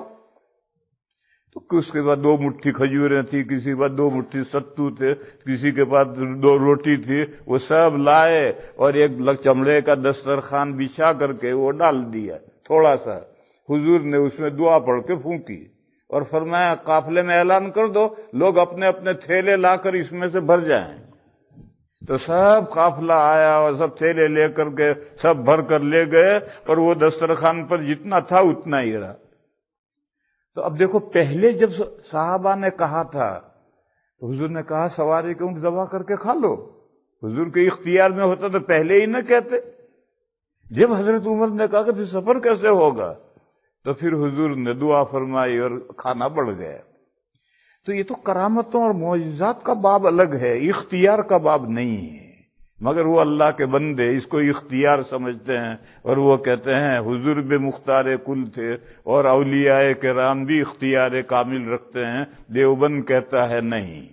تو اس کے بعد 2 مٹھی کھجوریں تھی، کسی کے پاس 2 مٹھی ستو تھے، کسی کے پاس 2 روٹی تھی، وہ سب لائے اور ایک چمڑے کا دسترخوان بچھا کر کے وہ ڈال دیا تھوڑا سا۔ حضور نے اس میں دعا پڑھ کے پھونکی اور فرمایا قافلے میں اعلان کر دو، لوگ اپنے اپنے تھیلے لا کر اس میں سے بھر جائیں۔ تو سب قافلہ آیا اور سب تھیلے لے کر کے سب بھر کر لے گئے، اور وہ دسترخوان پر جتنا تھا اتنا ہی رہا۔ تو اب دیکھو پہلے جب صحابہ نے کہا تھا تو حضور نے کہا سواری کے اونٹ ذبح کر کے کھا لو، حضور کے اختیار میں ہوتا تو پہلے ہی نہ کہتے۔ جب حضرت عمر نے کہا کہ پھر سفر کیسے ہوگا، تو پھر حضور نے دعا فرمائی اور کھانا بڑھ گیا۔ تو یہ تو کرامتوں اور معجزات کا باب الگ ہے، اختیار کا باب نہیں ہے، مگر وہ اللہ کے بندے اس کو اختیار سمجھتے ہیں، اور وہ کہتے ہیں حضور بھی مختار کل تھے اور اولیاء کرام بھی اختیار کامل رکھتے ہیں۔ دیوبند کہتا ہے نہیں،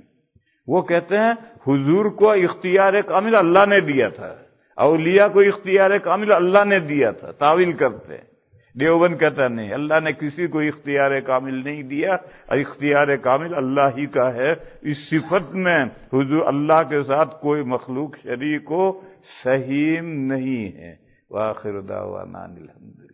وہ کہتے ہیں حضور کو اختیار کامل اللہ نے دیا تھا، اولیاء کو اختیار کامل اللہ نے دیا تھا، تعویل کرتے ہیں۔ دیوبند کہتا ہے نہیں، اللہ نے کسی کو اختیار کامل نہیں دیا، اختیار کامل اللہ ہی کا ہے۔ اس صفت میں حضور اللہ کے ساتھ کوئی مخلوق شریک ہو سہیم نہیں ہے۔ وآخر دعوانا الحمد